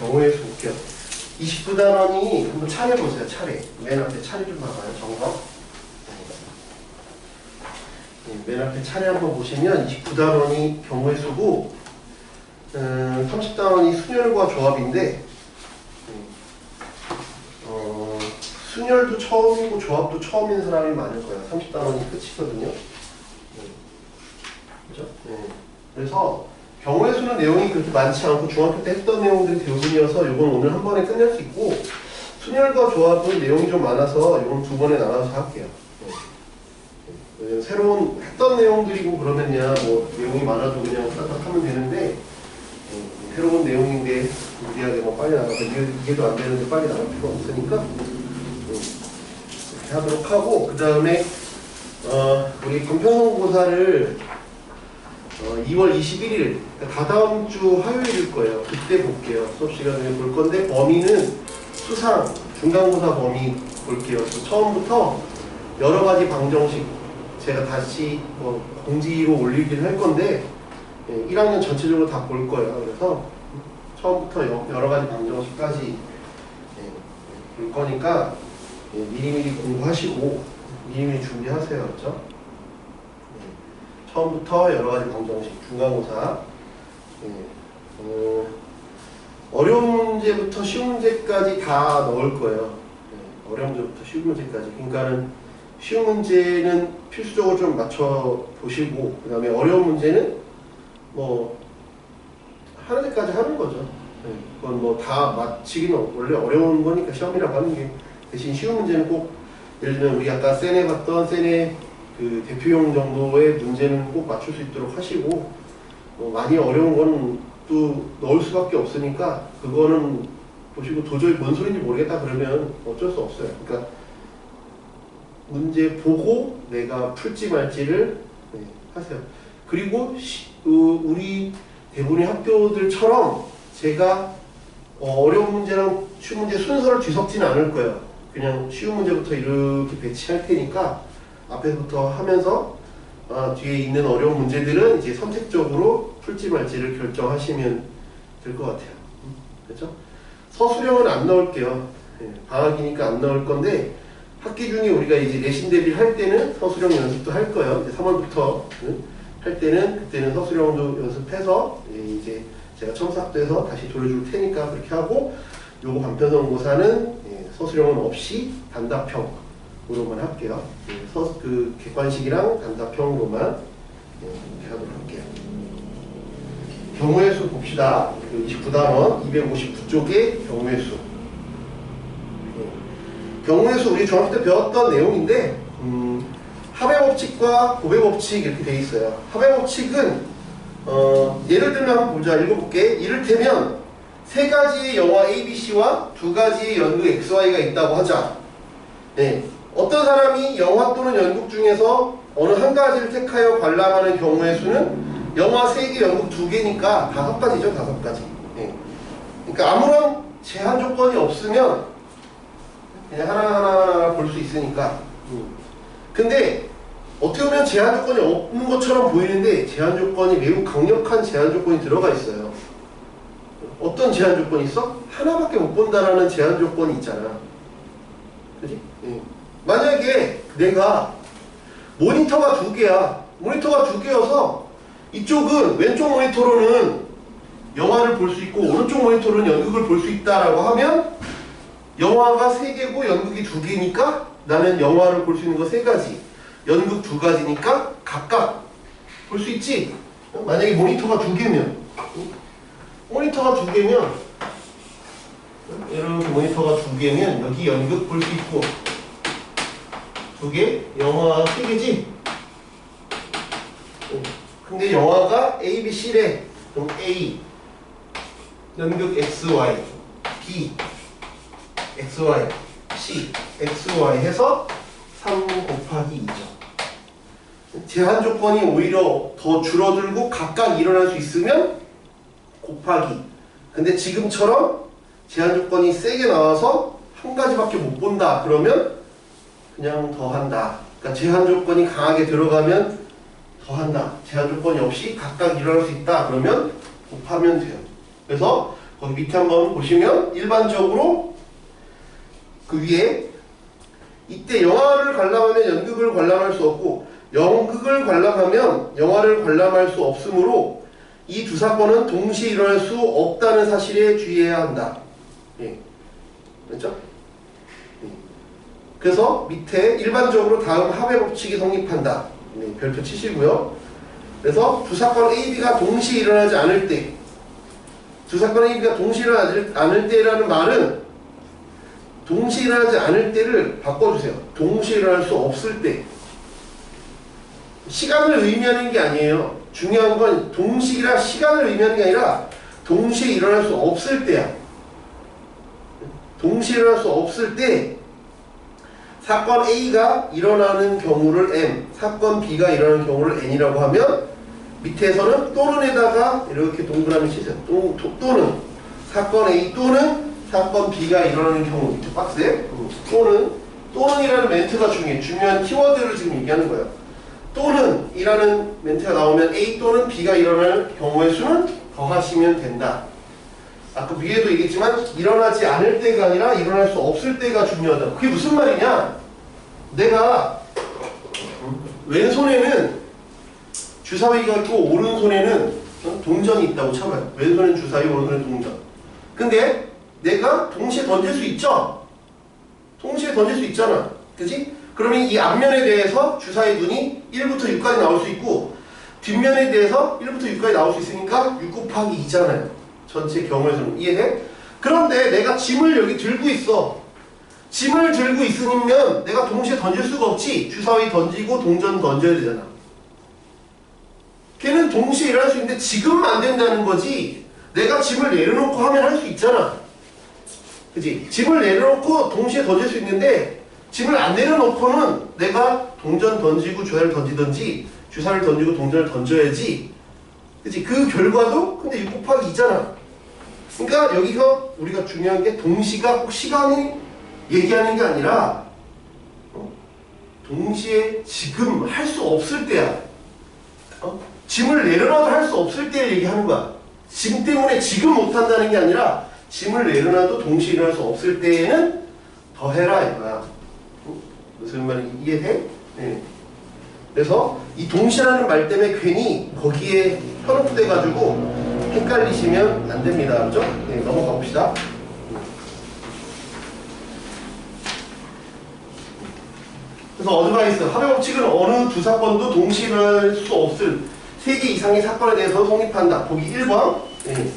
경우의 수 볼게요. 29단원이 한번 차례 보세요. 차례. 맨 앞에 차례 좀 봐봐요. 정석. 맨 앞에 차례 한번 보시면 29단원이 경우의 수고 30단원이 순열과 조합인데 순열도 처음이고 조합도 처음인 사람이 많을 거예요. 30단원이 끝이거든요. 그죠? 그래서 경우의 수는 내용이 그렇게 많지 않고 중학교 때 했던 내용들이 대부분이어서 이건 오늘 한 번에 끝낼 수 있고 순열과 조합은 내용이 좀 많아서 이건 두 번에 나눠서 할게요. 새로운 했던 내용들이고 그러면야 뭐 내용이 많아도 그냥 딱딱 하면 되는데 새로운 내용인데 무리하게 뭐 빨리 나가서 이해도 안 되는데 빨리 나갈 필요 없으니까 이렇게 하도록 하고 그 다음에 우리 간편성고사를 2월 21일 다다음 주 화요일일 거예요. 그때 볼게요. 수업 시간에 볼 건데 범위는 수상 중간고사 범위 볼게요. 처음부터 여러 가지 방정식 제가 다시 공지로 올리긴 할 건데 1학년 전체적으로 다 볼 거예요. 그래서 처음부터 여러 가지 방정식까지 볼 거니까 미리미리 공부하시고 미리미리 준비하세요. 그렇죠? 처음부터 여러 가지 방정식, 중간고사. 어려운 문제부터 쉬운 문제까지 다 넣을 거예요. 어려운 문제부터 쉬운 문제까지. 그러니까는 쉬운 문제는 필수적으로 좀 맞춰 보시고, 그 다음에 어려운 문제는 뭐 하는 데까지 하는 거죠. 그건 뭐 다 맞히기는 원래 어려운 거니까 시험이라고 하는 게 대신 쉬운 문제는 꼭 예를 들면 우리 아까 세네 봤던 세네 그 대표용 정도의 문제는 꼭 맞출 수 있도록 하시고 많이 어려운 건 또 넣을 수밖에 없으니까 그거는 보시고 도저히 뭔 소리인지 모르겠다 그러면 어쩔 수 없어요. 그러니까 문제 보고 내가 풀지 말지를 하세요. 그리고 우리 대부분의 학교들처럼 제가 어려운 문제랑 쉬운 문제 순서를 뒤섞지는 않을 거예요. 그냥 쉬운 문제부터 이렇게 배치할 테니까 앞에서부터 하면서 뒤에 있는 어려운 문제들은 이제 선택적으로 풀지 말지를 결정하시면 될 것 같아요. 그렇죠? 서술형은 안 넣을게요. 방학이니까 안 넣을 건데 학기 중에 우리가 이제 내신 대비를 할 때는 서술형 연습도 할 거예요. 이제 3월부터 할 때는 그때는 서술형도 연습해서 이제 제가 첨삭돼서 다시 돌려줄 테니까 그렇게 하고 요거 간편성고사는 서술형은 없이 단답형으로만 할게요. 그 객관식이랑 단답형으로만 이렇게 하도록 할게요. 경우의 수 봅시다. 29단원 259쪽의 경우의 수. 경우의 수 우리 중학교 때 배웠던 내용인데 합의 법칙과 곱의 법칙 이렇게 돼 있어요. 합의 법칙은 예를 들면 한번 보자. 읽어볼게. 이를테면 세 가지의 영화 ABC와 두 가지의 연극 XY가 있다고 하자. 어떤 사람이 영화 또는 연극 중에서 어느 한 가지를 택하여 관람하는 경우의 수는 영화 3개, 연극 2개니까 5가지죠. 5가지. 그러니까 아무런 제한 조건이 없으면 그냥 하나하나 볼 수 있으니까. 근데 어떻게 보면 제한 조건이 없는 것처럼 보이는데 제한 조건이 매우 강력한 제한 조건이 들어가 있어요. 어떤 제한 조건이 있어? 하나밖에 못 본다라는 제한 조건이 있잖아. 그지? 만약에 내가 모니터가 2개야. 모니터가 2개여서 이쪽은 왼쪽 모니터로는 영화를 볼 수 있고 오른쪽 모니터로는 연극을 볼 수 있다라고 하면 영화가 3개고 연극이 2개니까 나는 영화를 볼 수 있는 거 3가지, 연극 2가지니까 각각 볼 수 있지? 만약에 모니터가 2개면 모니터가 2개면 이렇게 모니터가 2개면 여기 연극 볼 수 있고 2개, 영화 3개지? 근데 영화가 A, B, C래. 그럼 A 연극 XY B XY C XY 해서 3 곱하기 2죠. 제한 조건이 오히려 더 줄어들고 각각 일어날 수 있으면 곱하기. 근데 지금처럼 제한 조건이 세게 나와서 한 가지밖에 못 본다 그러면 그냥 더한다. 그러니까 제한 조건이 강하게 들어가면 더한다. 제한 조건이 없이 각각 일어날 수 있다 그러면 곱하면 돼요. 그래서 거기 밑에 한번 보시면 일반적으로 그 위에 이때 영화를 관람하면 연극을 관람할 수 없고 연극을 관람하면 영화를 관람할 수 없으므로 이 두 사건은 동시에 일어날 수 없다는 사실에 주의해야 한다. 예. 됐죠? 예. 그래서 밑에 일반적으로 다음 합의 법칙이 성립한다. 네, 별표 치시고요. 그래서 두 사건 A, B가 동시에 일어나지 않을 때, 두 사건 A, B가 동시에 일어나지 않을 때라는 말은 동시에 일어나지 않을 때를 바꿔주세요. 동시에 일어날 수 없을 때. 시간을 의미하는 게 아니에요. 중요한 건 동시라 시간을 의미하는 게 아니라 동시에 일어날 수 없을 때야. 동시에 일어날 수 없을 때 사건 A가 일어나는 경우를 M, 사건 B가 일어나는 경우를 N이라고 하면 밑에서는 또는에다가 이렇게 동그라미 치세요. 또는 사건 A 또는 사건 B가 일어나는 경우 밑에 박스에 또는이라는 멘트가 중요한 키워드를 지금 얘기하는 거예요. 또는 이라는 멘트가 나오면 A 또는 B가 일어날 경우의 수는 더하시면 된다. 아까 위에도 얘기했지만 일어나지 않을 때가 아니라 일어날 수 없을 때가 중요하다. 그게 무슨 말이냐? 내가 왼손에는 주사위가 있고 오른손에는 동전이 있다고 쳐봐요. 왼손에는 주사위, 오른손에는 동전. 근데 내가 동시에 던질 수 있죠? 동시에 던질 수 있잖아. 그치? 그러면 이 앞면에 대해서 주사위 눈이 1부터 6까지 나올 수 있고 뒷면에 대해서 1부터 6까지 나올 수 있으니까 6 곱하기 2잖아요. 전체 경우에서는. 이해돼? 그런데 내가 짐을 여기 들고 있어. 짐을 들고 있으면 내가 동시에 던질 수가 없지. 주사위 던지고 동전 던져야 되잖아. 걔는 동시에 일어날 수 있는데 지금 안 된다는 거지. 내가 짐을 내려놓고 하면 할 수 있잖아. 그치? 짐을 내려놓고 동시에 던질 수 있는데 짐을 안 내려놓고는 내가 동전 던지고 주사위를 던지든지 주사위를 던지고 동전을 던져야지. 그치? 그 결과도 근데 6 곱하기 2잖아. 그러니까 여기서 우리가 중요한 게 동시가 꼭 시간을 얘기하는 게 아니라 동시에 지금 할 수 없을 때야. 짐을 내려놔도 할 수 없을 때 얘기하는 거야. 짐 때문에 지금 못한다는 게 아니라 짐을 내려놔도 동시에 일어날 수 없을 때에는 더해라 이거야. 무슨 말인지 이해돼? 네. 그래서 이 동시라는 말 때문에 괜히 거기에 현혹돼가지고 헷갈리시면 안 됩니다. 그렇죠? 네, 넘어가 봅시다. 그래서 어드바이스, 합의 법칙은 어느 두 사건도 동시에 일어날 수 없을 3개 이상의 사건에 대해서 성립한다. 보기 1번. 네.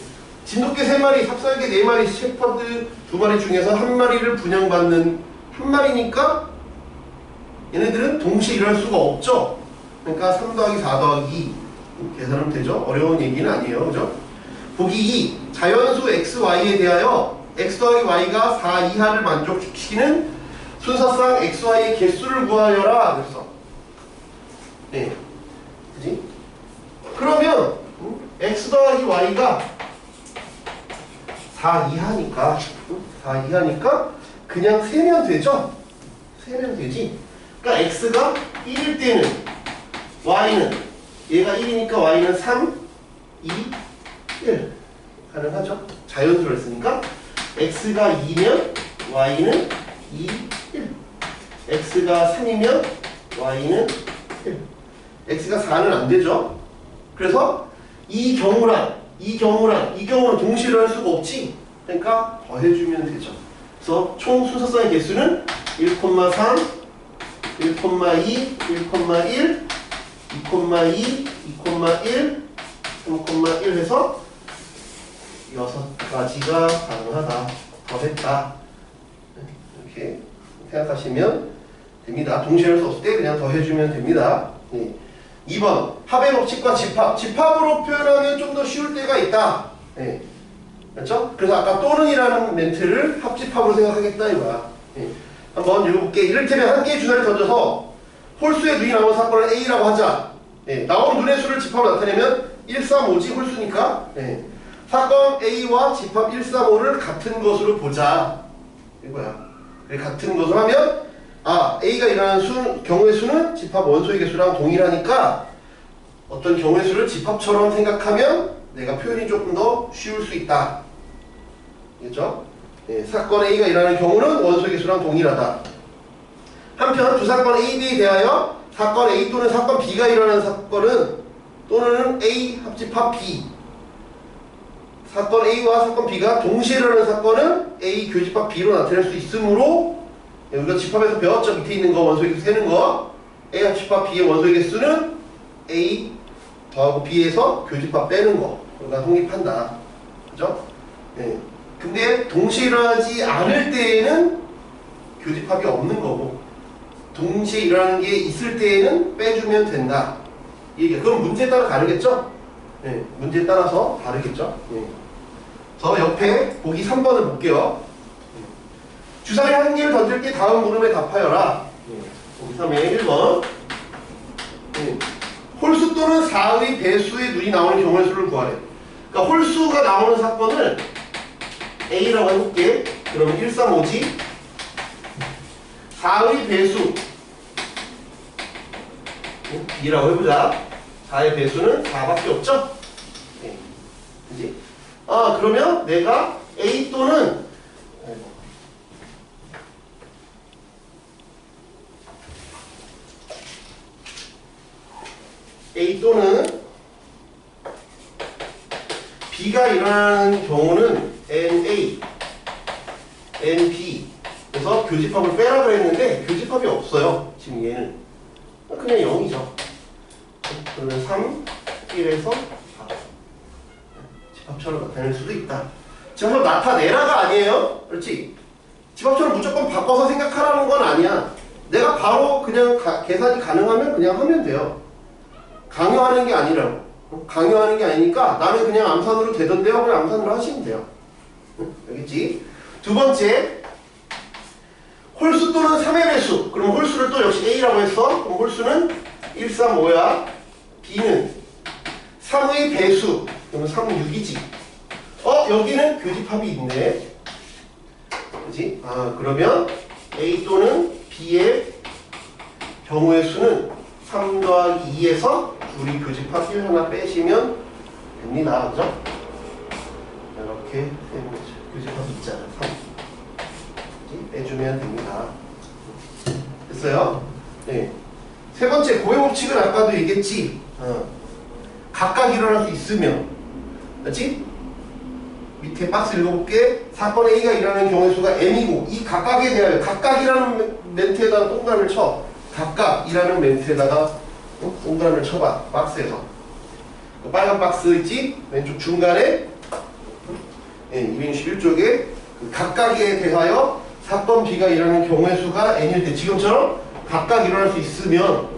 진돗개 3마리, 삽살개 4마리, 셰퍼드 2마리 중에서 1마리를 분양받는 1마리니까 얘네들은 동시에 일어날 수가 없죠. 그러니까 3 더하기 4 더하기 2 계산하면 되죠. 어려운 얘기는 아니에요. 그죠? 보기 2. 자연수 x, y에 대하여 x 더하기 y가 4 이하를 만족시키는 순서상 x, y의 개수를 구하여라. 그랬어. 네. 그지? 그러면 x 더하기 y가 4 이하니까 4 이하니까 그냥 세면 되죠? 세면 되지? 그러니까 x가 1일 때는 y는 얘가 1이니까 y는 3, 2, 1 가능하죠? 자연수를 했으니까 x가 2면 y는 2, 1 x가 3이면 y는 1 x가 4는 안 되죠? 그래서 이 경우는 동시에 일어날 수가 없지? 그러니까 더해주면 되죠. 그래서 총 순서상의 개수는 1,3 1,2, 1,1, 2,2, 2,1, 3,1 해서 6가지가 가능하다. 더했다. 이렇게 생각하시면 됩니다. 동시에 할 수 없을 때 그냥 더해주면 됩니다. 네. 2번 합의 법칙과 집합. 집합으로 표현하면 좀 더 쉬울 때가 있다. 네. 그렇죠? 그래서 아까 또는이라는 멘트를 합집합으로 생각하겠다 이거야. 네. 한번 읽어볼게. 이를테면 한 개의 주사를 던져서 홀수의 눈이 나온 사건을 A라고 하자. 네. 나온 눈의 수를 집합으로 나타내면 1, 3, 5지 홀수니까. 네. 사건 A와 집합 1, 3, 5를 같은 것으로 보자. 이거야. 같은 것으로 하면 A가 일어나는 경우의 수는 집합 원소의 개수랑 동일하니까 어떤 경우의 수를 집합처럼 생각하면 내가 표현이 조금 더 쉬울 수 있다. 그렇죠? 예, 사건 A가 일어나는 경우는 원소의 개수랑 동일하다. 한편 두 사건 A, B에 대하여 사건 A 또는 사건 B가 일어나는 사건은 또는 A 합집합 B, 사건 A와 사건 B가 동시에 일어나는 사건은 A 교집합 B로 나타낼 수 있으므로, 우리가 집합에서 배웠죠? 밑에 있는 거 원소의 개수 세는 거, A 합집합 B의 원소의 개수는 A 더하고 B에서 교집합 빼는 거, 그러니까 성립한다. 그죠? 예. 근데 동시에 일어나지 않을 때에는 교집합이 없는 거고, 동시에 일어나는 게 있을 때에는 빼주면 된다. 이게 그럼 문제에 따라 다르겠죠? 예. 문제에 따라서 다르겠죠? 예. 저 옆에 보기 3번을 볼게요. 주사위 한 개를 던질 때 다음 물음에 답하여라. 보기 3에 1번. 홀수 또는 4의 배수의 눈이 나오는 경우의 수를 구하래. 그러니까 홀수가 나오는 사건을 A라고 해볼게. 그러면 1, 3, 5지. 4의 배수 B라고 해보자. 4의 배수는 4밖에 없죠? 그지? 아, 그러면 내가 A 또는 B가 일어나는 경우는 NA, NB 그래서 교집합을 빼라 그랬는데 교집합이 없어요. 지금 얘는 그냥 0이죠. 그러면 3, 1에서 4 집합처럼 나타낼 수도 있다. 집합처럼 나타내라가 아니에요. 그렇지? 집합처럼 무조건 바꿔서 생각하라는 건 아니야. 내가 바로 그냥 계산이 가능하면 그냥 하면 돼요. 강요하는 게 아니라고. 강요하는 게 아니니까 나는 그냥 암산으로 되던데요. 그냥 암산으로 하시면 돼요. 알겠지? 두 번째, 홀수 또는 3의 배수. 그럼 홀수를 또 역시 A라고 했어. 그럼 홀수는 1, 3, 5야. B는 3의 배수. 그러면 3은 6이지. 여기는 교집합이 있네. 그지? 아, 그러면 A 또는 B의 경우의 수는 3 더하기 2에서 둘이 교집합 1 하나 빼시면 됩니다. 그죠? 이렇게 교집합 있잖아. 3. 빼주면 됩니다. 됐어요? 네. 세 번째, 고해 법칙은 아까도 얘기했지. 각각 일어날 수 있으면. 그렇지? 밑에 박스 읽어볼게. 사건 A가 일어나는 경우의 수가 M이고, 이 각각에 대하여 각각이라는 멘트에다가 동그라미를 쳐. 각각이라는 멘트에다가 동그라미를 쳐봐. 박스에서. 그 빨간 박스 있지? 왼쪽 중간에 261쪽에 그 각각에 대하여 사건 B가 일어나는 경우의 수가 N일 때 지금처럼 각각 일어날 수 있으면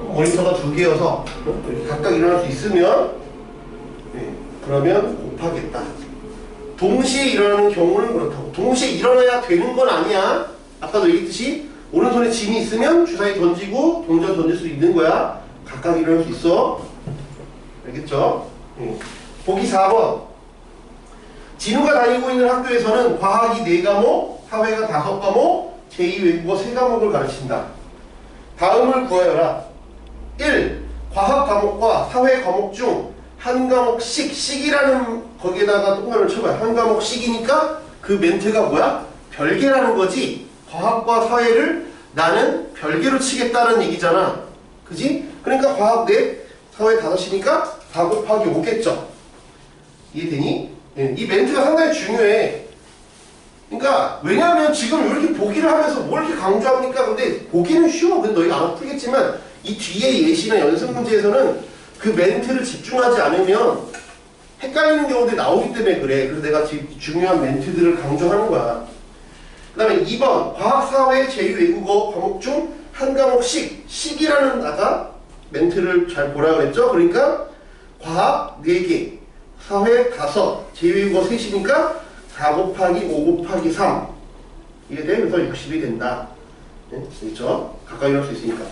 모니터가 두 개여서 이렇게 각각 일어날 수 있으면 그러면 곱하겠다. 동시에 일어나는 경우는 그렇다고. 동시에 일어나야 되는 건 아니야. 아까도 얘기했듯이 오른손에 짐이 있으면 주사위 던지고 동전 던질 수 있는 거야. 각각 일어날 수 있어. 알겠죠? 보기 4번. 진우가 다니고 있는 학교에서는 과학이 4과목, 사회가 5과목, 제2외국어 3과목을 가르친다. 다음을 구하여라. 1. 과학 과목과 사회 과목 중 한 과목씩, 식이라는 거기에다가 동그라미를 쳐봐요. 한 과목씩이니까 그 멘트가 뭐야? 별개라는 거지. 과학과 사회를 나는 별개로 치겠다는 얘기잖아. 그지? 그러니까 과학 4, 사회 5이니까 4 곱하기 5겠죠. 이해되니? 이 멘트가 상당히 중요해. 그러니까 왜냐하면 지금 이렇게 보기를 하면서 뭘 이렇게 강조합니까? 근데 보기는 쉬워. 근데 너희가 알아 풀겠지만 이 뒤에 예시나 연습 문제에서는 그 멘트를 집중하지 않으면 헷갈리는 경우들이 나오기 때문에 그래. 그래서 내가 중요한 멘트들을 강조하는 거야. 그 다음에 2번 과학사회 제2외국어 과목 중 한 과목씩, 식이라는 아까 멘트를 잘 보라 그랬죠? 그러니까 과학 4개, 사회 5, 제2외국어 3이니까 4 곱하기 5 곱하기 3 이게 되면서 60이 된다. 네? 그렇죠? 가까이 할 수 있으니까.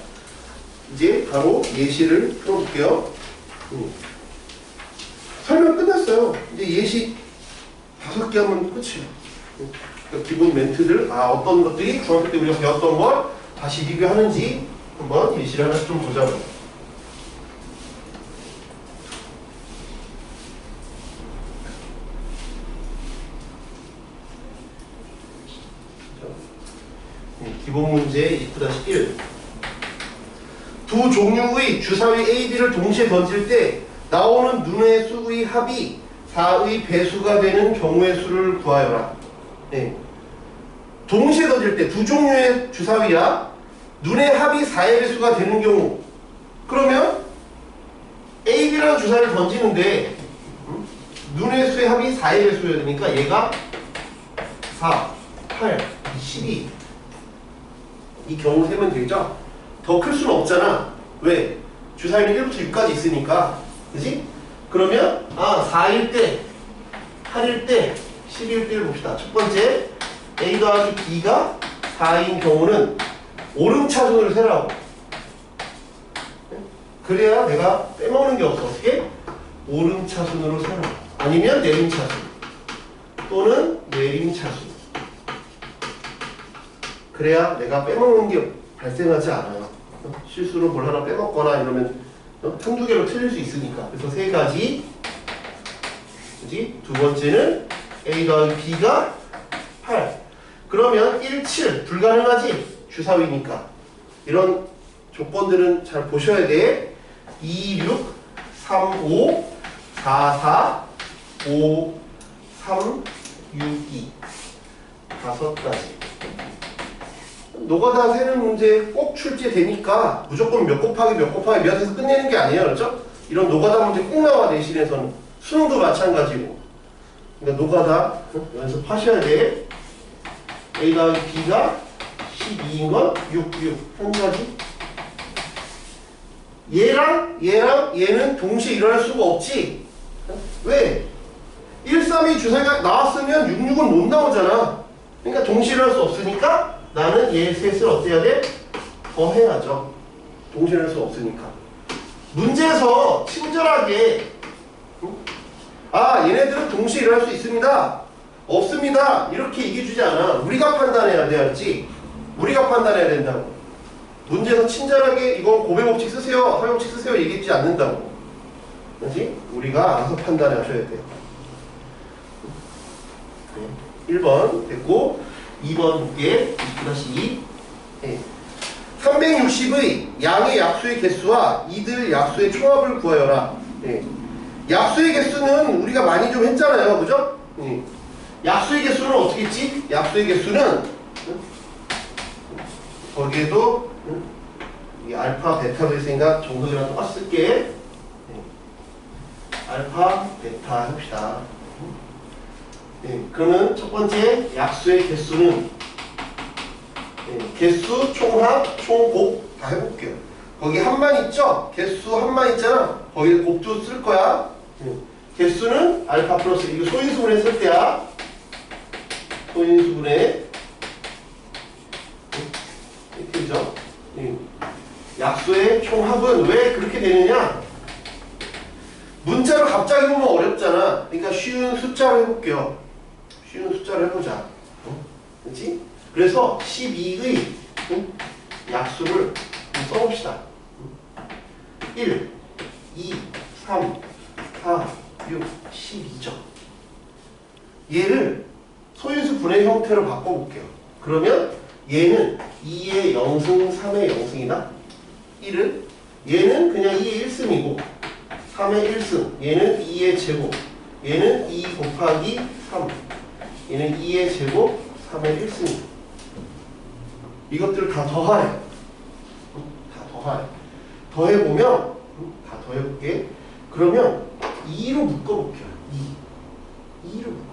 이제 바로 예시를 풀어볼게요. 설명 끝났어요. 이제 예시 5개 하면 끝이에요. 그러니까 기본 멘트들, 어떤 것들이 중학교 때 우리가 배웠던 걸 다시 리뷰하는지 한번 예시를 하나씩 좀 보자고요. 기본 문제 29-1. 두 종류의 주사위 A, B를 동시에 던질 때 나오는 눈의 수의 합이 4의 배수가 되는 경우의 수를 구하여라. 네. 동시에 던질 때 두 종류의 주사위야 눈의 합이 4의 배수가 되는 경우, 그러면 A, B라는 주사위를 던지는데 눈의 수의 합이 4의 배수여야 되니까 얘가 4, 8, 12 이 경우 세면 되죠? 더 클 수는 없잖아. 왜? 주사위는 1부터 6까지 있으니까. 그지? 그러면 4일 때, 8일 때, 12일 때를 봅시다. 첫 번째, A 더하기 B가 4인 경우는 오름차순으로 세라고. 그래야 내가 빼먹는 게 없어. 어떻게? 오름차순으로 세라. 아니면 내림차순. 또는 내림차순. 그래야 내가 빼먹는 게 발생하지 않아요. 실수로 뭘 하나 빼먹거나 이러면 한두 개로 틀릴 수 있으니까. 그래서 세 가지. 그지? 두 번째는 A 더하기 B가 8. 그러면 1, 7 불가능하지? 주사위니까. 이런 조건들은 잘 보셔야 돼. 2, 6, 3, 5, 4, 4, 5, 3, 6, 2. 5가지. 노가다 세는 문제 꼭 출제되니까 무조건 몇 곱하기 몇 곱하기 몇 해서 끝내는 게 아니에요. 그렇죠? 이런 노가다 문제 꼭 나와. 내신에서는 수능도 마찬가지고. 그러니까 노가다 연습하셔야 돼. A 더하기 B가 12인 건 6, 6. 한 가지. 얘랑 얘는 동시에 일어날 수가 없지. 왜? 1, 3이 주사위가 나왔으면 6, 6은 못 나오잖아. 그러니까 동시에 일어날 수 없으니까 나는 얘 셋을 어때야 돼? 더해야죠. 동시에 할 수 없으니까. 문제에서 친절하게 얘네들은 동시에 일어날 수 있습니다. 없습니다. 이렇게 얘기해주지 않아. 우리가 판단해야 돼야지. 우리가 판단해야 된다고. 문제에서 친절하게 이건 고배 법칙 쓰세요, 합의 법칙 쓰세요 얘기해주지 않는다고. 그렇지? 우리가 알아서 판단하셔야 돼요. 1번 됐고 2번 볼게. 29-2. 360의 양의 약수의 개수와 이들 약수의 총합을 구하여라. 약수의 개수는 우리가 많이 좀 했잖아요. 그죠? 약수의 개수는 어떻게 했지? 약수의 개수는 거기에도 이 알파, 베타로 했으니까 정석이랑 똑같이 쓸게. 알파, 베타 해봅시다. 그러면 첫 번째 약수의 개수는 개수, 총합, 총곱 다 해볼게요. 거기 한만 있죠? 개수 한만 있잖아. 거기에 곱도 쓸 거야. 개수는 알파 플러스 이거 소인수분해 쓸 때야. 소인수분해 이렇게 되죠. 약수의 총합은 왜 그렇게 되느냐? 문자로 갑자기 보면 어렵잖아. 그러니까 쉬운 숫자로 해볼게요. 쉬운 숫자로 해보자. 그렇지? 그래서 12의 약수를 써봅시다. 1, 2, 3, 4, 6, 12죠. 얘를 소인수 분해 형태로 바꿔볼게요. 그러면 얘는 2의 0승, 3의 0승이다. 1은 얘는 그냥 2의 1승이고 3의 1승, 얘는 2의 제곱, 얘는 2 곱하기 3, 얘는 2의 제곱, 3의 1승. 이것들을 다 더하래. 다 더하래. 더해보면, 다 더해볼게. 그러면 2로 묶어볼게요. 2로 묶어볼게요.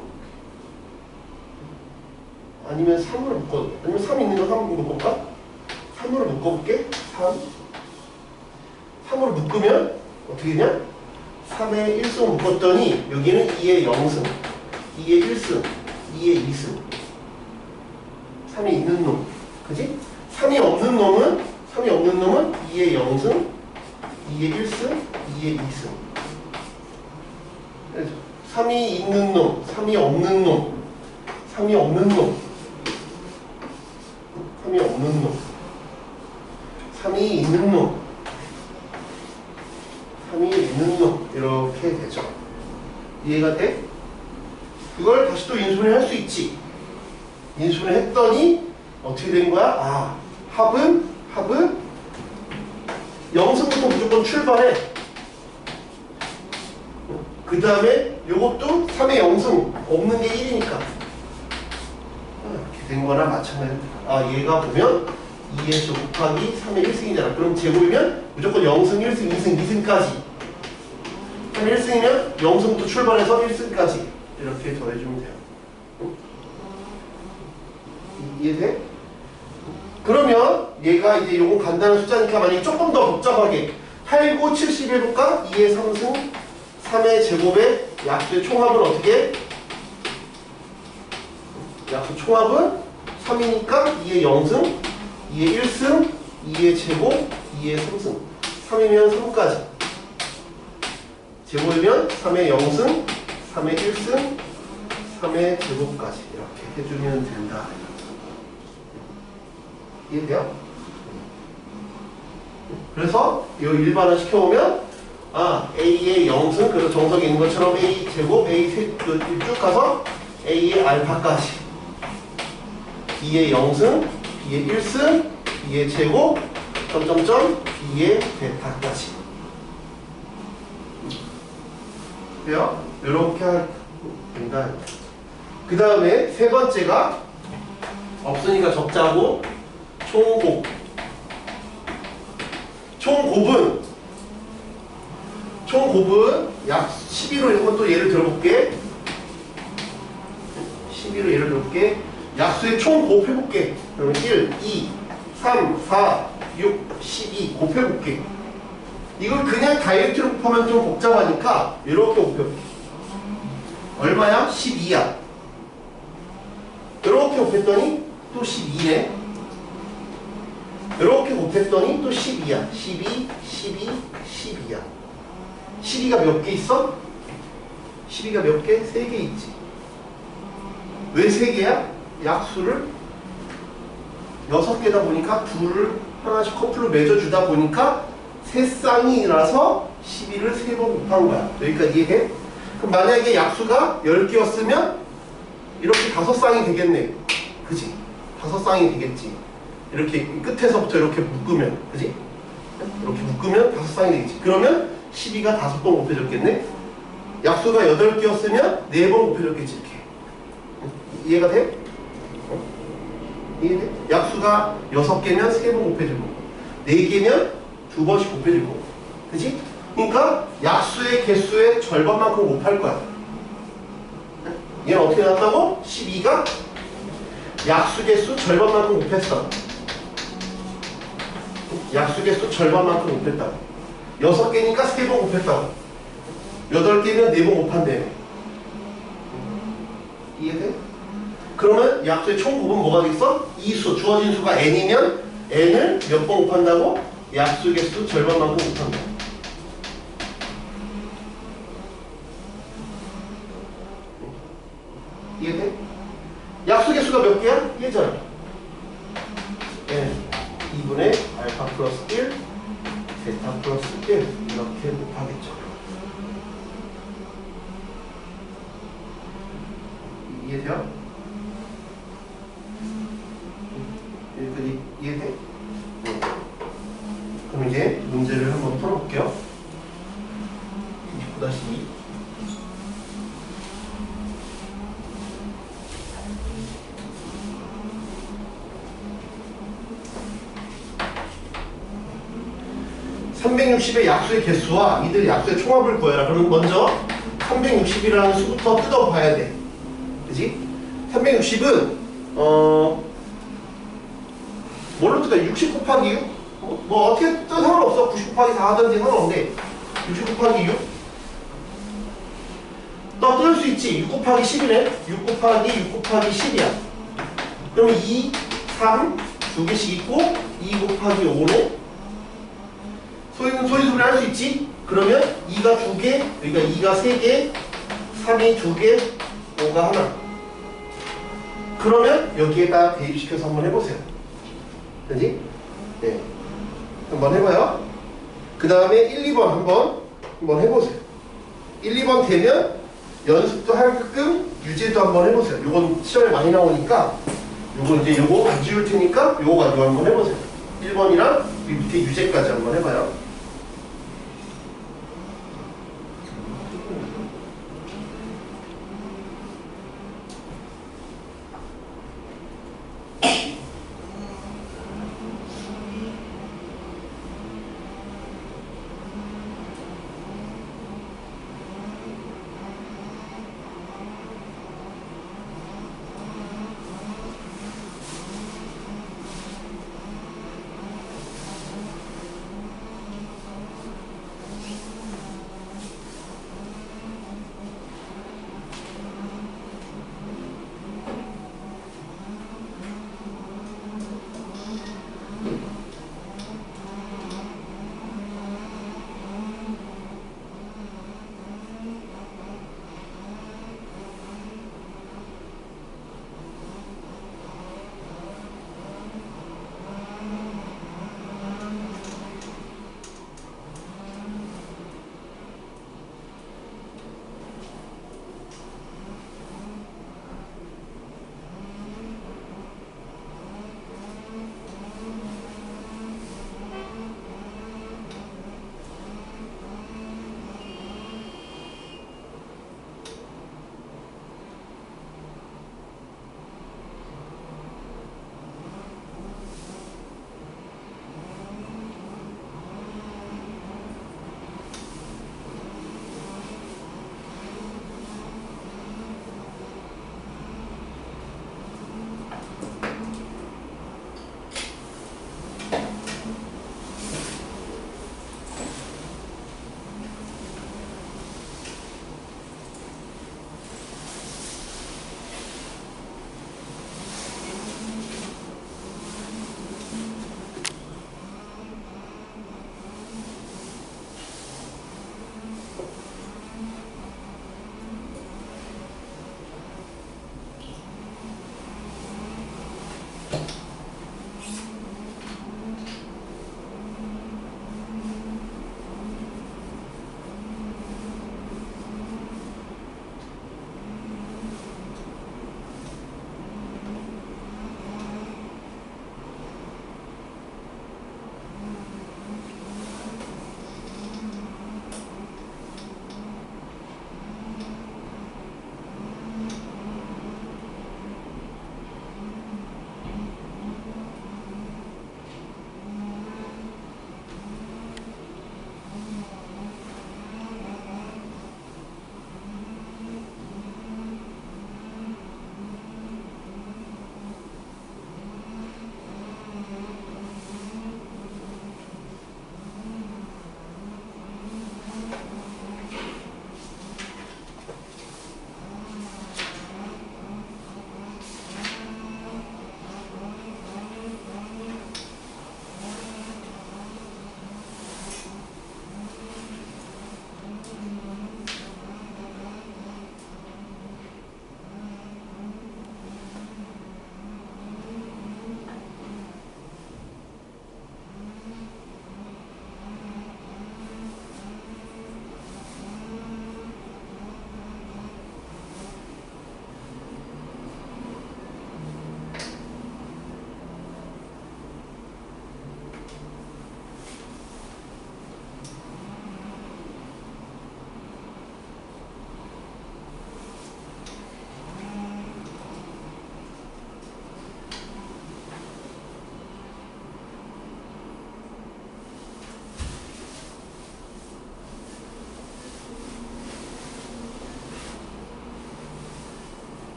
아니면 3으로 묶어볼게. 아니면 3 있는 거 3으로 묶어볼까? 3으로 묶어볼게. 3으로 묶으면 어떻게 되냐? 3의 1승 묶었더니 여기는 2의 0승, 2의 1승, 2의 2승. 3이 있는 놈. 그지? 3이 없는 놈은 2의 0승, 2의 1승, 2의 2승. 3이 있는 놈, 3이 없는 놈, 3이 없는 놈, 3이 없는 놈, 3이 있는 놈, 3이 있는 놈. 이렇게 되죠. 이해가 돼? 그걸 다시 또 인수분해 할 수 있지. 인수분해 했더니 어떻게 된 거야? 아, 합은 0승부터 무조건 출발해. 그 다음에 요것도 3의 0승 없는 게 1이니까 이렇게 된 거나 마찬가지입니다. 아, 얘가 보면 2의 조 곱하기 3의 1승이잖아. 그럼 제곱이면 무조건 0승, 1승, 2승, 2승까지. 3의 1승이면 0승부터 출발해서 1승까지 이렇게 더해주면 돼요. 이해돼? 그러면 얘가 이제 요건 간단한 숫자니까 만약에 조금 더 복잡하게 8, 9, 70 해볼까? 2의 3승 3의 제곱의 약수의 총합은 어떻게? 약수 총합은 3이니까 2의 0승 2의 1승 2의 제곱 2의 3승 3이면 3까지 제곱이면 3의 0승 3의 1승 3의 제곱까지 이렇게 해주면 된다. 이해돼요? 그래서 이 일반화 시켜보면 아, A의 0승 그래서 정석에 있는 것처럼 A 제곱 A 쭉 가서 A의 알파까지 B의 0승 B의 1승 B의 제곱 점점점 B의 베타까지 돼요? 이렇게 하면 된다. 그 다음에 세 번째가 없으니까 적자고 총곱. 총곱은 약 12로 이건 또 예를 들어볼게. 12로 예를 들어볼게. 약수의 총곱 해볼게. 그러면 1, 2, 3, 4, 6, 12 곱해볼게. 이걸 그냥 다이렉트로 곱하면 좀 복잡하니까 이렇게 곱해볼게. 얼마야? 12야. 이렇게 곱했더니 또 12네. 이렇게 곱했더니 또 12야. 12, 12, 12야. 12가 몇 개 있어? 12가 몇 개? 3개 있지. 왜 3개야? 약수를 6개다 보니까 둘을 하나씩 커플로 맺어주다 보니까 세 쌍이라서 12를 3번 곱한 거야. 여기까지 이해해? 그럼 만약에 약수가 10개였으면 이렇게 5쌍이 되겠네. 그지? 5쌍이 되겠지. 이렇게 끝에서부터 이렇게 묶으면, 그지? 이렇게 묶으면 5쌍이 되겠지. 그러면 12가 5번 곱해졌겠네? 약수가 8개였으면 4번 곱해졌겠지, 이렇게. 이해가 돼? 이해돼? 약수가 6개면 3번 곱해지고, 4개면 2번씩 곱해지고, 그지? 그러니까 약수의 개수의 절반만큼 곱할 거야. 얘는 어떻게 나왔다고? 12가 약수 개수 절반만큼 곱했어. 약수 개수 절반만큼 곱했다고. 6개니까 3번 곱했다고. 8개면 4번 곱한대. 이해돼? 그러면 약수의 총 곱은 뭐가 되겠어? 이 수, 주어진 수가 n이면 n을 몇 번 곱한다고? 약수 개수 절반만큼 곱한다. 이해돼? 약수 개수가 몇 개야? 얘잖아. n 2분의 알파 플러스 1 베타 플러스 1 이렇게 곱하겠죠. 이해돼요? 여기까지 이해돼? 그럼 이제 문제를 한번 풀어볼게요. 29-2 360의 약수의 개수와 이들 약수의 총합을 구해라. 그럼 먼저 360이라는 수부터 뜯어봐야 돼. 그지? 360은 뭘로 뜯어? 60 곱하기 6? 뭐 어떻게 뜯어도 상관없어. 90 곱하기 4 하든지 상관없는데 60 곱하기 6? 너 뜯을 수 있지. 6 곱하기 10이네. 6 곱하기 6 곱하기 10이야. 그러면 2, 3 두 개씩 있고 2 곱하기 5네. 소리소리 할 수 있지? 그러면 2가 2개, 그러니까 2가 3개, 3이 2개, 5가 하나. 그러면 여기에다 대입시켜서 한번 해보세요. 그지? 네. 한번 해봐요. 그 다음에 1, 2번 한번 해보세요. 1, 2번 되면 연습도 하게끔 유제도 한번 해보세요. 이건 시험에 많이 나오니까 요거 이제 요거 안 지울 테니까 요거 가지고 한번 해보세요. 1번이랑 밑에 유제까지 한번 해봐요.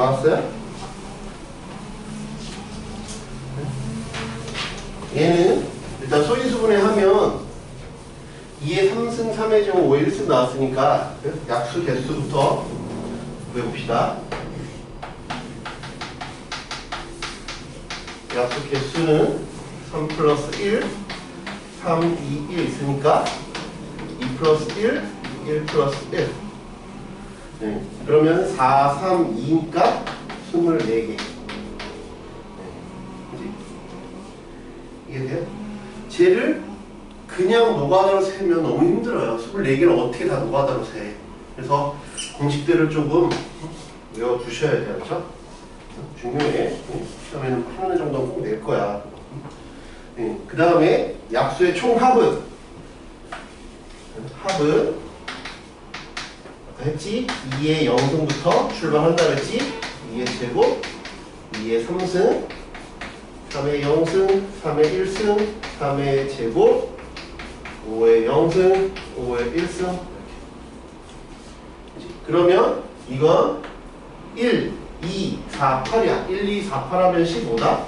나왔어요? 얘는 일단 소인수분해 하면 2의 3승, 3의 제곱, 5의 1승 나왔으니까 약수 개수부터 구해봅시다. 약수 개수는 3 플러스 1, 3, 2, 1 있으니까 2 플러스 1, 1 플러스 1. 네. 그러면 4, 3, 2니까 24개. 이해돼요? 쟤를 그냥 노가다로 세면 너무 힘들어요. 24개를 어떻게 다 노가다로 세. 그래서 공식들을 조금 외워두셔야 돼요. 그렇죠? 중요해. 시험에는 8년 정도는 꼭 낼 거야. 그 다음에 약수의 총합은 합은 아까 했지? 2의 0승부터 출발한다 그랬지? 2의 제곱, 2의 3승, 3의 0승, 3의 1승, 3의 제곱, 5의 0승, 5의 1승. 그러면 이건 1, 2, 4, 8이야. 1, 2, 4, 8 하면 15다.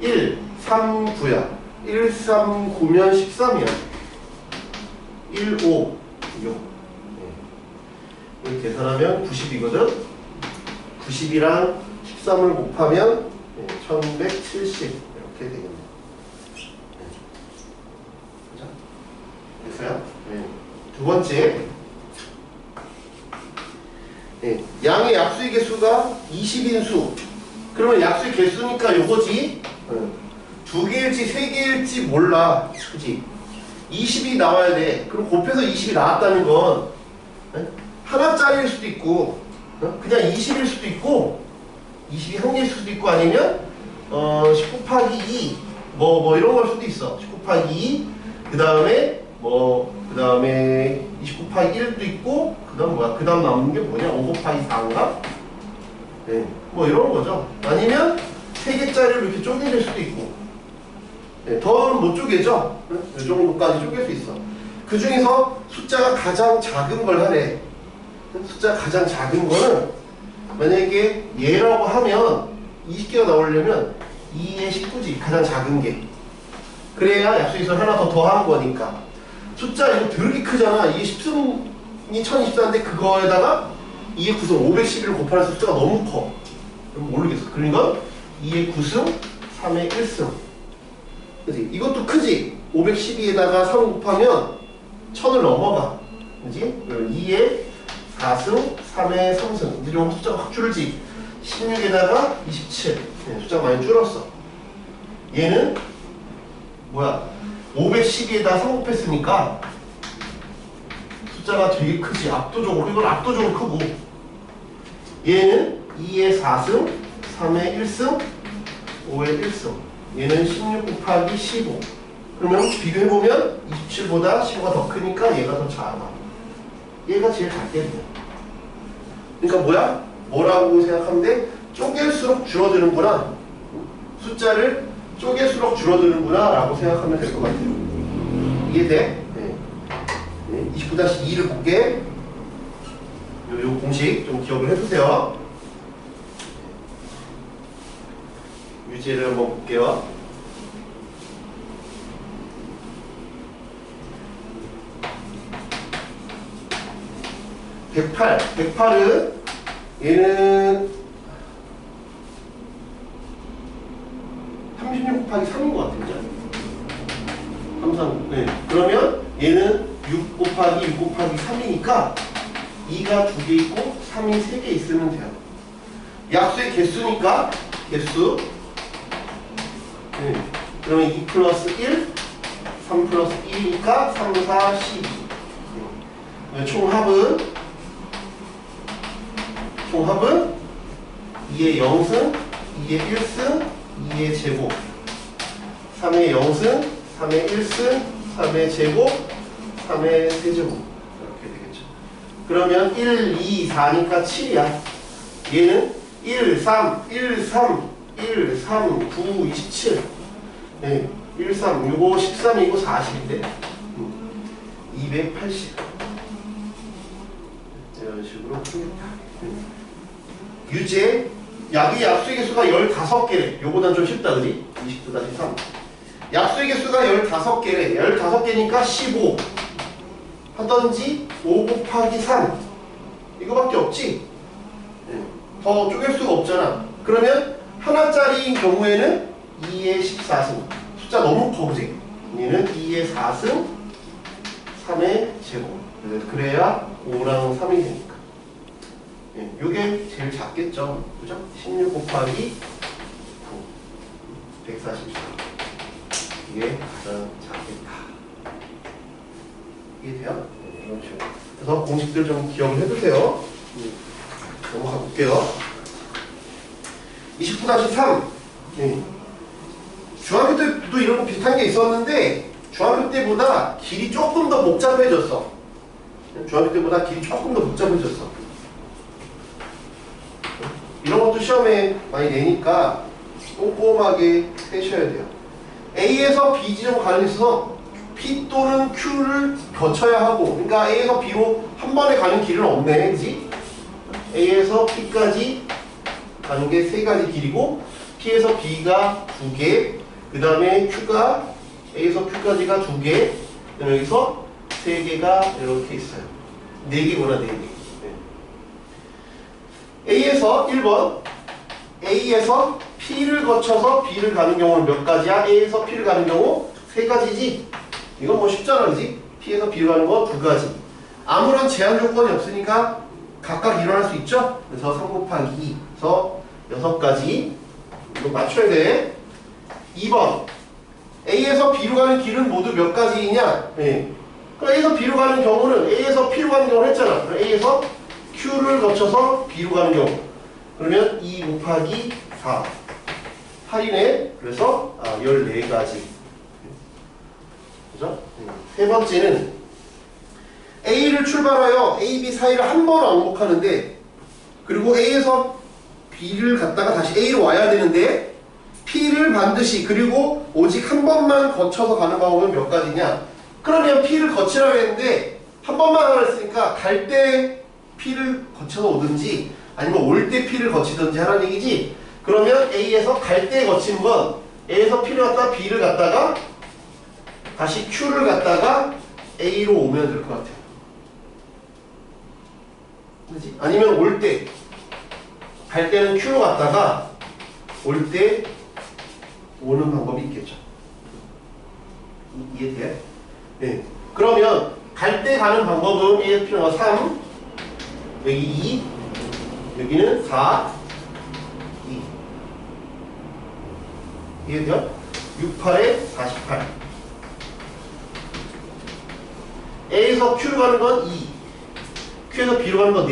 1, 3, 9야. 1, 3, 9면 13이야. 1, 5, 6. 이렇게 계산하면 90이거든. 90이랑 13을 곱하면 1170 이렇게 되겠네요. 됐어요? 두 번째, 양의 약수의 개수가 20인수. 그러면 약수의 개수니까 요거지. 두 개일지 세 개일지 몰라. 그치? 20이 나와야 돼. 그럼 곱해서 20이 나왔다는 건 하나짜리일 수도 있고 그냥 20일 수도 있고 20이 한 개일 수도 있고 아니면 10 곱하기 2 뭐 이런 걸 수도 있어. 10 곱하기 2 그 다음에 20 곱하기 1도 있고 그 다음 뭐야? 그 다음 남는 게 뭐냐? 5 곱하기 4인가? 네, 뭐 이런 거죠. 아니면 3개짜리로 이렇게 쪼개질 수도 있고 더는 못 쪼개죠? 이 정도까지 쪼갤 수 있어. 그 중에서 숫자가 가장 작은 걸 하래. 숫자가 가장 작은 거는 만약에 얘라고 하면 20개가 나오려면 2의 19지. 가장 작은 게. 그래야 약수에서 하나 더 더한 거니까. 숫자 이거 되게 크잖아. 2의 10승이 1024인데 그거에다가 2의 9승 511을 곱하면서 숫자가 너무 커. 그럼 모르겠어. 그러니까 2의 9승 3의 1승. 그치? 이것도 크지? 512에다가 3 곱하면 1000을 넘어가. 그지? 2의 4승, 3의 3승. 이제 좀 숫자가 확 줄지. 16에다가 27. 숫자가 많이 줄었어. 얘는 뭐야? 512에다 3 곱했으니까 숫자가 되게 크지. 압도적으로. 이건 압도적으로 크고. 얘는 2의 4승, 3의 1승, 5의 1승. 얘는 16 곱하기 15. 그러면 비교해보면 27보다 15가 더 크니까 얘가 더 작아. 얘가 제일 작겠네. 그러니까 뭐야? 뭐라고 생각하면 돼? 쪼갤수록 줄어드는구나. 숫자를 쪼갤수록 줄어드는구나 라고 생각하면 될 것 같아요. 이해돼? 네. 29-2를 볼게. 요 공식 좀 기억을 해두세요. 유제를 한번 볼게요. 108은 얘는 36 곱하기 3인 것 같은데? 항상 네. 그러면 얘는 6 곱하기 6 곱하기 3이니까 2가 2개 있고 3이 3개 있으면 돼요. 약수의 개수니까 개수 그러면 2 플러스 1 3 플러스 1이니까 3, 4, 12 총합은 2의 0승 2의 1승 2의 제곱 3의 0승 3의 1승 3의 제곱 3의 세제곱 이렇게 되겠죠. 그러면 1, 2, 4니까 7이야. 얘는 1, 3, 1, 3 1, 3, 9, 27 네, 1, 3, 6, 5, 13이고 40인데 280 이런 식으로 풀겠다. 유제 약의 약수의 개수가 15개래. 요거는 좀 쉽다 그지? 29-3 약수의 개수가 15개래. 15개니까 15 하던지 5 곱하기 3 이거밖에 없지? 더 쪼갤 수가 없잖아. 그러면 하나짜리인 경우에는 2의 14승 숫자 너무 커 그지? 얘는 2의 4승 3의 제곱 그래야 5랑 3이 되니까 요게 제일 작겠죠. 그죠? 16 곱하기 9 144 이게 가장 작겠다. 이해돼요? 이런 식으로. 그래서 공식들 좀 기억을 해두세요. 넘어가 볼게요. 29-3 중학교 때도 이런 거 비슷한 게 있었는데 중학교 때보다 길이 조금 더 복잡해졌어. 중학교 때보다 길이 조금 더 복잡해졌어. 이런 것도 시험에 많이 내니까 꼼꼼하게 세셔야 돼요. A에서 B 지점 가는 데 있어서 P 또는 Q를 거쳐야 하고, 그러니까 A에서 B로 한 번에 가는 길은 없네, 그지? A에서 P까지 가는 게 3가지 길이고, P에서 B가 2개, 그 다음에 Q가 A에서 Q까지가 2개, 그다음에 여기서 3개가 이렇게 있어요. 4개구나, 4개. A에서 1번, A에서 P를 거쳐서 B를 가는 경우는 몇 가지야? A에서 P를 가는 경우 3가지지? 이건 뭐 쉽잖아, 그지? P에서 B를 가는 거 2가지. 아무런 제한 조건이 없으니까 각각 일어날 수 있죠? 그래서 3 곱하기 2에서 6가지. 이거 맞춰야 돼. 2번. A에서 B로 가는 길은 모두 몇 가지이냐? 네. 그럼 A에서 B로 가는 경우는 A에서 P로 가는 경우를 했잖아. 그럼 A에서 Q를 거쳐서 B로 가는 경우. 그러면 2 곱하기 4. 8이네. 그래서 14가지. 그죠? 세 번째는 A를 출발하여 A, B 사이를 한 번 왕복하는데 그리고 A에서 B를 갔다가 다시 A로 와야 되는데 P를 반드시 그리고 오직 한 번만 거쳐서 가는 방법은 몇 가지냐? 그러면 P를 거치라고 했는데 한 번만 하라 했으니까 갈 때 P를 거쳐서 오든지 아니면 올 때 P를 거치든지 하라는 얘기지. 그러면 A에서 갈 때 거치는 건 A에서 P를 갔다가 B를 갔다가 다시 Q를 갔다가 A로 오면 될 것 같아요. 그렇지? 아니면 올 때 갈 때는 Q로 갔다가 올 때 오는 방법이 있겠죠. 이해돼요? 네. 그러면 갈 때 가는 방법은 A에서 P가 3 여기 2 여기는 4 2 이해돼요? 6, 8에 48 A에서 Q로 가는 건 2 Q에서 B로 가는 건 4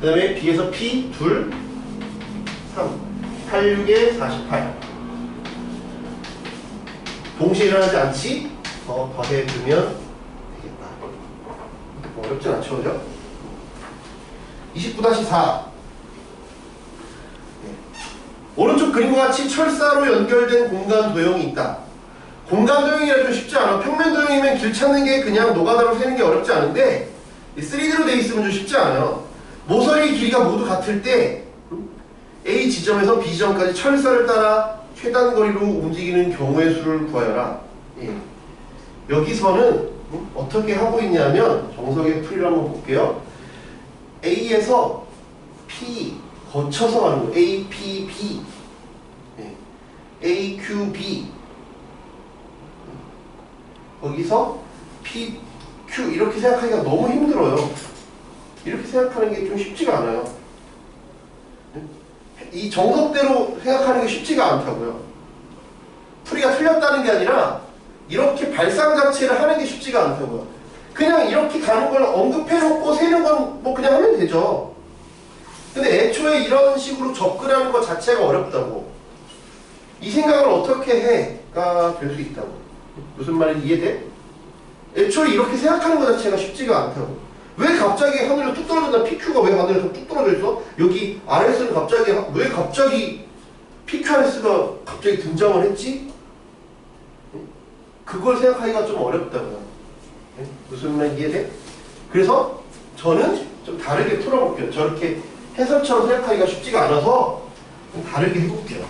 그 다음에 B에서 P 2 3 8, 6에 48 동시에 일어나지 않지? 더해두면 되겠다. 어렵진 않죠, 그죠? 29-4 오른쪽 그림과 같이 철사로 연결된 공간 도형이 있다. 공간 도형이라 좀 쉽지 않아. 평면 도형이면 길 찾는 게 그냥 노가다로 세는 게 어렵지 않은데 3D로 돼 있으면 좀 쉽지 않아요. 모서리 길이가 모두 같을 때 A 지점에서 B 지점까지 철사를 따라 최단 거리로 움직이는 경우의 수를 구하여라. 예. 여기서는 어떻게 하고 있냐면 정석의 풀이를 한번 볼게요. A에서 P 거쳐서 가는 거. A, P, B 예. A, Q, B 거기서 P, Q 이렇게 생각하기가 너무 힘들어요. 이렇게 생각하는 게 좀 쉽지가 않아요. 이 정석대로 생각하는 게 쉽지가 않다고요. 풀이가 틀렸다는 게 아니라 이렇게 발상 자체를 하는 게 쉽지가 않다고요. 그냥 이렇게 가는 걸 언급해놓고 세는 건 뭐 그냥 하면 되죠. 근데 애초에 이런 식으로 접근하는 것 자체가 어렵다고. 이 생각을 어떻게 해가 될 수 있다고. 무슨 말인지 이해돼? 애초에 이렇게 생각하는 것 자체가 쉽지가 않다고. 왜 갑자기 하늘에서 뚝 떨어진다? PQ가 왜 하늘에서 뚝 떨어져 있어? 여기 RS는 갑자기 왜 갑자기 PQRS가 갑자기 등장을 했지? 그걸 생각하기가 좀 어렵다고요. 무슨 말인지 이해돼? 그래서 저는 좀 다르게 풀어볼게요. 저렇게 해설처럼 생각하기가 쉽지가 않아서 좀 다르게 해볼게요.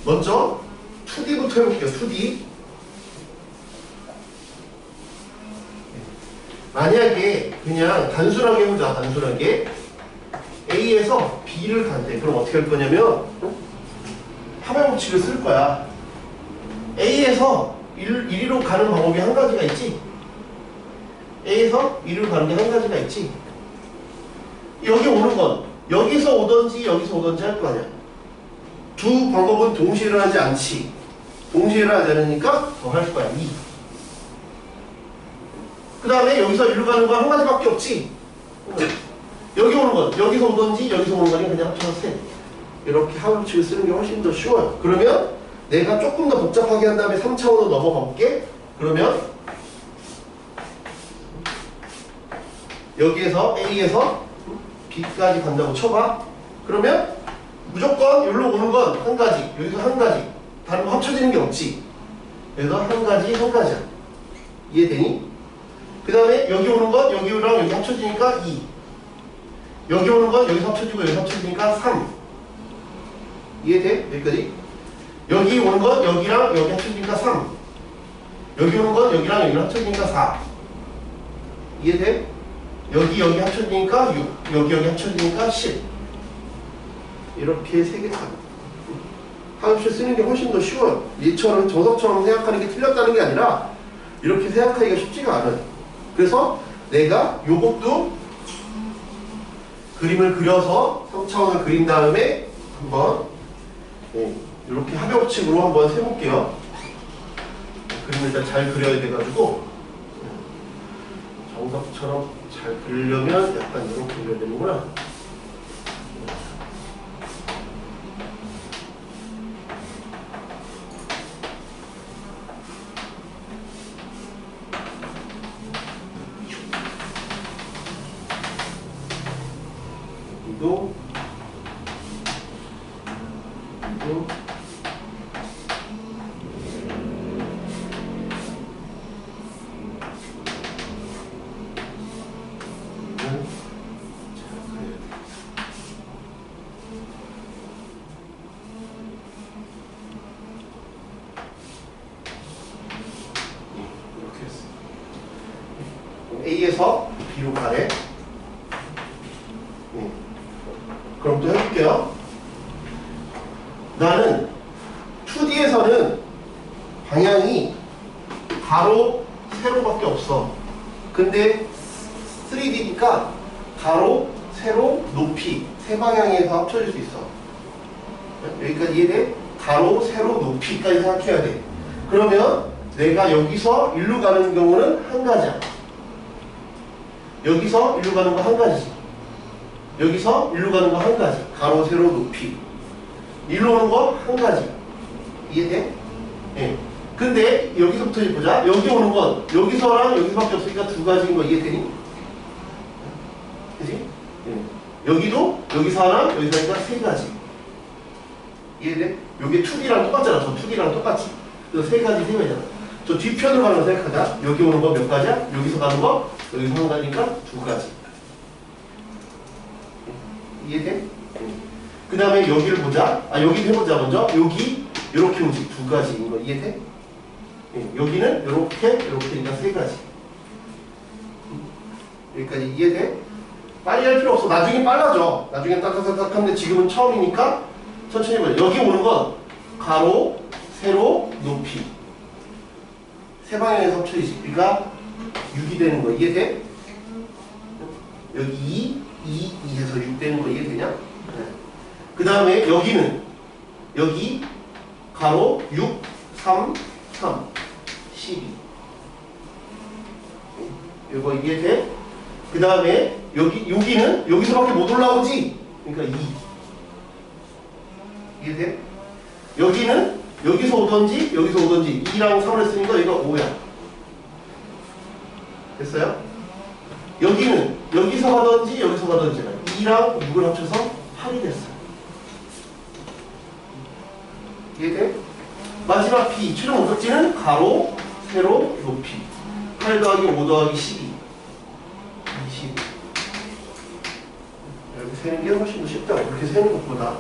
먼저 2D부터 해볼게요. 2D. 만약에 그냥 단순하게 해보자. 단순하게 A에서 B를 간대. 그럼 어떻게 할 거냐면 합의 법칙을 쓸 거야. A에서 1위로 가는 방법이 한 가지가 있지. A에서 1위로 가는 게 한 가지가 있지. 여기 오는 건 여기서 오든지 여기서 오든지 할 거 아니야. 두 방법은 동시에 일어나지 않지. 동시에 일어나지 않으니까 더 할 거야. 2. 그 다음에 여기서 1로 가는 건 한 가지밖에 없지. 여기 오는 건 여기서 오든지 여기서 오는 거니 그냥 합쳐서 셋. 이렇게 합의법칙을 쓰는 게 훨씬 더 쉬워요. 그러면 내가 조금 더 복잡하게 한 다음에 3차원으로 넘어가 볼게. 그러면 여기에서 A에서 B까지 간다고 쳐봐. 그러면 무조건 여기로 오는 건 한 가지, 여기서 한 가지. 다른 거 합쳐지는 게 없지. 그래서 한 가지, 한 가지야. 이해되니? 그 다음에 여기 오는 건 여기랑 여기 합쳐지니까 2. 여기 오는 건 여기서 합쳐지고 여기서 합쳐지니까 3. 이해돼? 여기까지? 여기 오는 건 여기랑 여기 합쳐지니까 3. 여기 오는 건 여기랑 여기랑 합쳐지니까 4. 이해돼? 여기 합쳐지니까 6. 여기 합쳐지니까 10. 이렇게 3개 다. 합의법칙 쓰는 게 훨씬 더 쉬워요. 얘처럼 정석처럼 생각하는 게 틀렸다는 게 아니라 이렇게 생각하기가 쉽지가 않아요. 그래서 내가 요것도 그림을 그려서 3차원을 그린 다음에 한번 이렇게 합의법칙으로 한번 세볼게요. 그림을 일단 잘 그려야 돼가지고 정석처럼 잘 그리려면 약간 이렇게 그려야 되는구나. 이도 A에서 B로 가래. 그럼 또 해볼게요. 나는 2D에서는 방향이 가로, 세로밖에 없어. 근데 3D니까 가로, 세로, 높이 세 방향에서 합쳐질 수 있어. 여기까지 이해돼? 가로, 세로, 높이까지 생각해야 돼. 그러면 내가 여기서 1로 가는 경우는 한 가지야. 여기서 1로 가는 거 한 가지지. 여기서 1로 가는 거 한 가지. 가로, 세로, 높이. 1로 오는 거 한 가지. 이해돼? 예. 근데 여기서부터 이제 보자. 여기 오는 건 여기서랑 여기서밖에 없으니까 두 가지인 거 이해되니? 그지? 예. 여기도 여기서 하나, 여기서 하니까 세 가지. 이해돼? 요게 2D랑 똑같잖아. 저 2D랑 똑같지. 그래서 세 가지, 세 가지잖아. 저 뒤편으로 가는 거 생각하자. 여기 오는 거 몇 가지야? 여기서 가는 거 여기서 한 가지니까 두 가지. 이해돼? 그 다음에 여기를 보자. 여기도 해보자. 먼저 여기 이렇게 오지. 두 가지인 거 이해돼? 여기는 이렇게니까 세 가지. 여기까지 이해돼? 빨리 할 필요 없어. 나중에 빨라져. 나중에 딱딱딱딱 하는데 지금은 처음이니까 천천히 해보자. 여기 오는 건 가로, 세로, 높이 세 방향에서 합쳐지지. 그러니까 6이 되는 거 이해돼? 여기 2 해서 6 되는 거 이해되냐? 네. 그 다음에 여기는 여기 가로 6, 3, 3, 12 이거 이해돼? 그 다음에 여기는 여기서밖에 못 올라오지? 그러니까 2 이해돼? 여기는 여기서 오던지 여기서 오던지 2랑 3을 했으니까 여기가 5야. 됐어요? 여기는 여기서 가던지 여기서 가던지 2랑 6을 합쳐서 8이 됐어요. 이해돼? 마지막 B 최종 목적지는 가로, 세로, 높이 8 더하기 5 더하기 12 20 세는 게 훨씬 더 쉽다고. 그렇게 세는 것보다.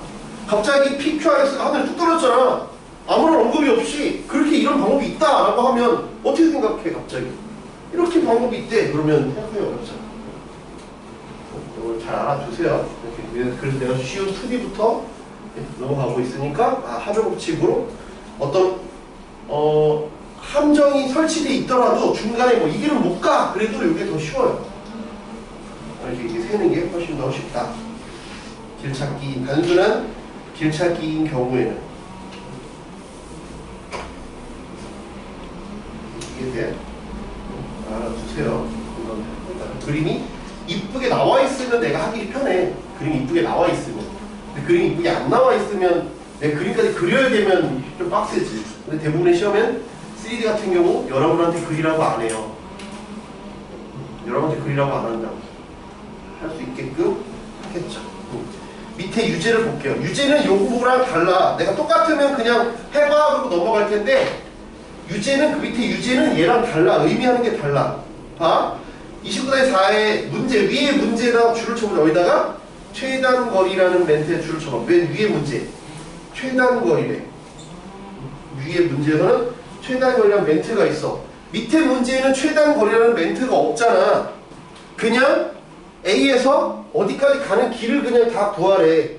갑자기 PQRS 하늘에 뚝 떨어졌잖아. 아무런 언급이 없이 그렇게 이런 방법이 있다라고 하면 어떻게 생각해 갑자기? 이렇게 방법이 있대. 그러면 생각하기 어렵잖아. 이걸 잘 알아두세요. 이렇게. 그래서 내가 쉬운 2D부터 넘어가고 있으니까 합의 법칙으로 어떤 함정이 설치되어 있더라도 중간에 뭐 이 길은 못 가. 그래도 이게 더 쉬워요. 이게 세는 게 훨씬 더 쉽다. 길찾기, 단순한 길찾기인 경우에는 이게 돼. 알아두세요. 그림이 이쁘게 나와 있으면 내가 하기 편해. 그림이 이쁘게 나와 있으면. 근데 그림이 이쁘게 안 나와 있으면 내 그림까지 그려야 되면 좀 빡세지. 근데 대부분의 시험엔 3D 같은 경우 여러분한테 그리라고 안 해요. 여러분한테 그리라고 안 한다고. 할 수 있게끔 하겠죠. 밑에 유제를 볼게요. 유제는 요거랑 달라. 내가 똑같으면 그냥 해봐 그러고 넘어갈 텐데 유제는 그 밑에 유제는 얘랑 달라. 의미하는 게 달라. 봐. 29-4의 문제 위에 문제에다 줄을 쳐보자. 여기다가 최단 거리라는 멘트에 줄을 쳐봐. 맨 위에 문제. 최단 거리래. 위에 문제에서는 최단 거리라는 멘트가 있어. 밑에 문제에는 최단 거리라는 멘트가 없잖아. 그냥 A에서 어디까지 가는 길을 그냥 다 구하래.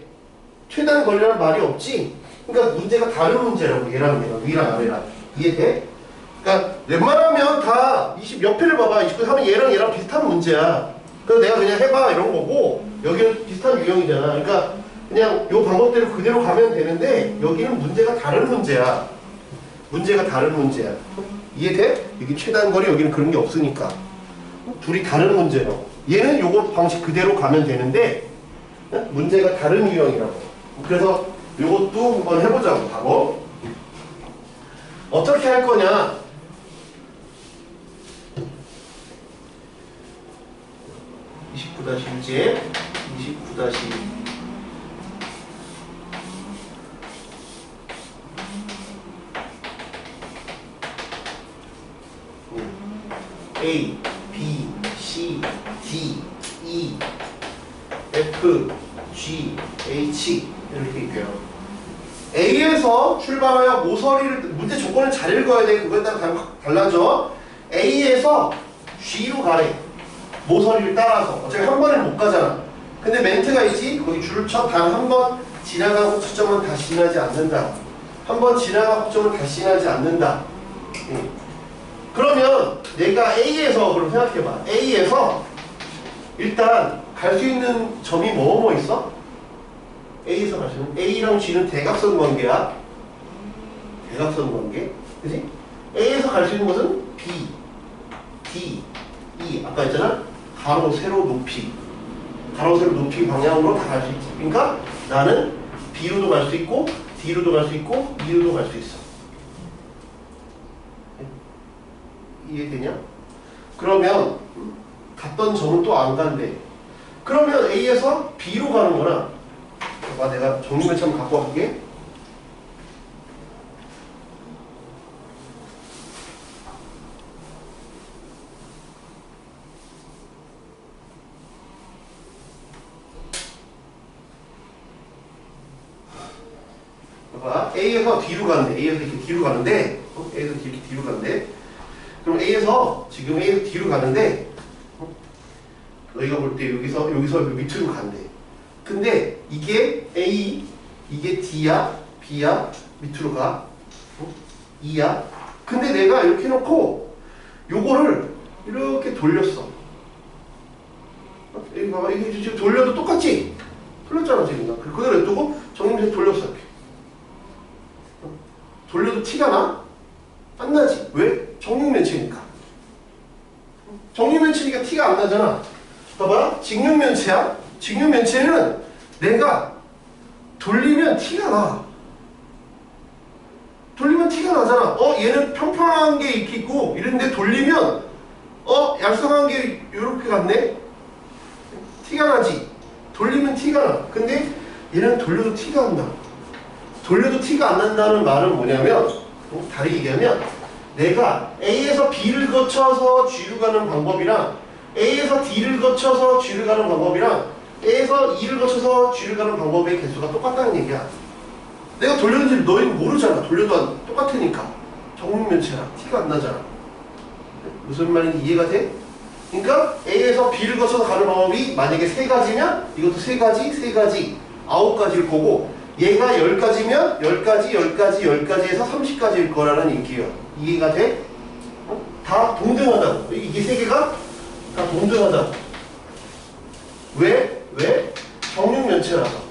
최단 거리라는 말이 없지. 그러니까 문제가 다른 문제라고. 얘랑 위랑 아래랑. 이해돼? 그러니까 웬만하면 다 20몇 회를 봐봐. 29하면 얘랑 비슷한 문제야. 그래서 내가 그냥 해봐 이런 거고 여기는 비슷한 유형이잖아. 그러니까 그냥 요 방법대로 그대로 가면 되는데 여기는 문제가 다른 문제야. 문제가 다른 문제야. 이해돼? 여기 최단 거리 여기는 그런 게 없으니까. 둘이 다른 문제로. 얘는 요거 방식 그대로 가면 되는데 문제가 다른 유형이라고. 그래서 요것도 한번 해보자고. 바로 어떻게 할 거냐. 29-1제 29-2 A, B, C, D, E, F, G, H 이렇게 있고요. A에서 출발하여 모서리를 문제 조건을 잘 읽어야 돼. 그거에 따라 달라져. A에서 G로 가래. 모서리를 따라서. 어차피 한 번에 못 가잖아. 근데 멘트가 있지. 거기 줄을 쳐. 단 한 번 지나가고 초점은 다시 지나지 않는다. 한 번 지나가고 초점은 다시 지나지 않는다. 그러면 내가 A에서 그럼 생각해봐. A에서 일단 갈 수 있는 점이 뭐 있어? A에서 갈 수 있는 A랑 G는 대각선 관계야. 대각선 관계. 그치? A에서 갈 수 있는 것은 B, D, E. 아까 했잖아. 가로, 세로, 높이. 가로, 세로, 높이 방향으로 다 갈 수 있지. 그러니까 나는 B로도 갈 수 있고 D로도 갈 수 있고 E로도 갈 수 있어. 이해되냐? 그러면 갔던 점은 또 안 간대. 그러면 A에서 B로 가는 거나 봐봐, 내가 정리면체 한번 갖고 와볼게. 봐봐, A에서 D로 가는데 A에서 이렇게 D로 가는데 A에서 이렇게 D로 가는데 그럼 A에서 지금 A에서 D로 가는데 너희가 볼 때 여기서 밑으로 간대. 근데 이게 A, 이게 D야, B야, 밑으로 가, E야. 근데 내가 이렇게 해놓고 요거를 이렇게 돌렸어. 여기 봐봐, 이게 지금 돌려도 똑같지? 돌렸잖아 지금 나. 그대로 냅두고 정리면체 돌렸어 이렇게. 돌려도 티가 나? 안 나지. 왜? 정육면체니까. 정육면체니까 티가 안 나잖아. 봐봐. 직육면체야. 직육면체는 내가 돌리면 티가 나. 돌리면 티가 나잖아. 얘는 평평한 게 이렇게 있고 이런데 돌리면 얄쌍한 게 이렇게 갔네. 티가 나지. 돌리면 티가 나. 근데 얘는 돌려도 티가 안 나. 돌려도 티가 안 난다는 말은 뭐냐면 다르게 얘기하면 내가 A에서 B를 거쳐서 G로 가는 방법이랑 A에서 D를 거쳐서 G를 가는 방법이랑 A에서 E를 거쳐서 G를 가는 방법의 개수가 똑같다는 얘기야. 내가 돌렸는지 너희는 모르잖아. 돌려도 똑같으니까. 정육면체라 티가 안 나잖아. 무슨 말인지 이해가 돼? 그러니까 A에서 B를 거쳐서 가는 방법이 만약에 3가지면 이것도 3가지, 3가지, 9가지일 거고, 얘가 10가지면 10가지, 10가지, 10가지에서 30가지일 거라는 얘기예요. 이해가 돼? 다 동등하다고. 이게 3개가 다 동등하다고. 왜? 왜? 정육면체라서.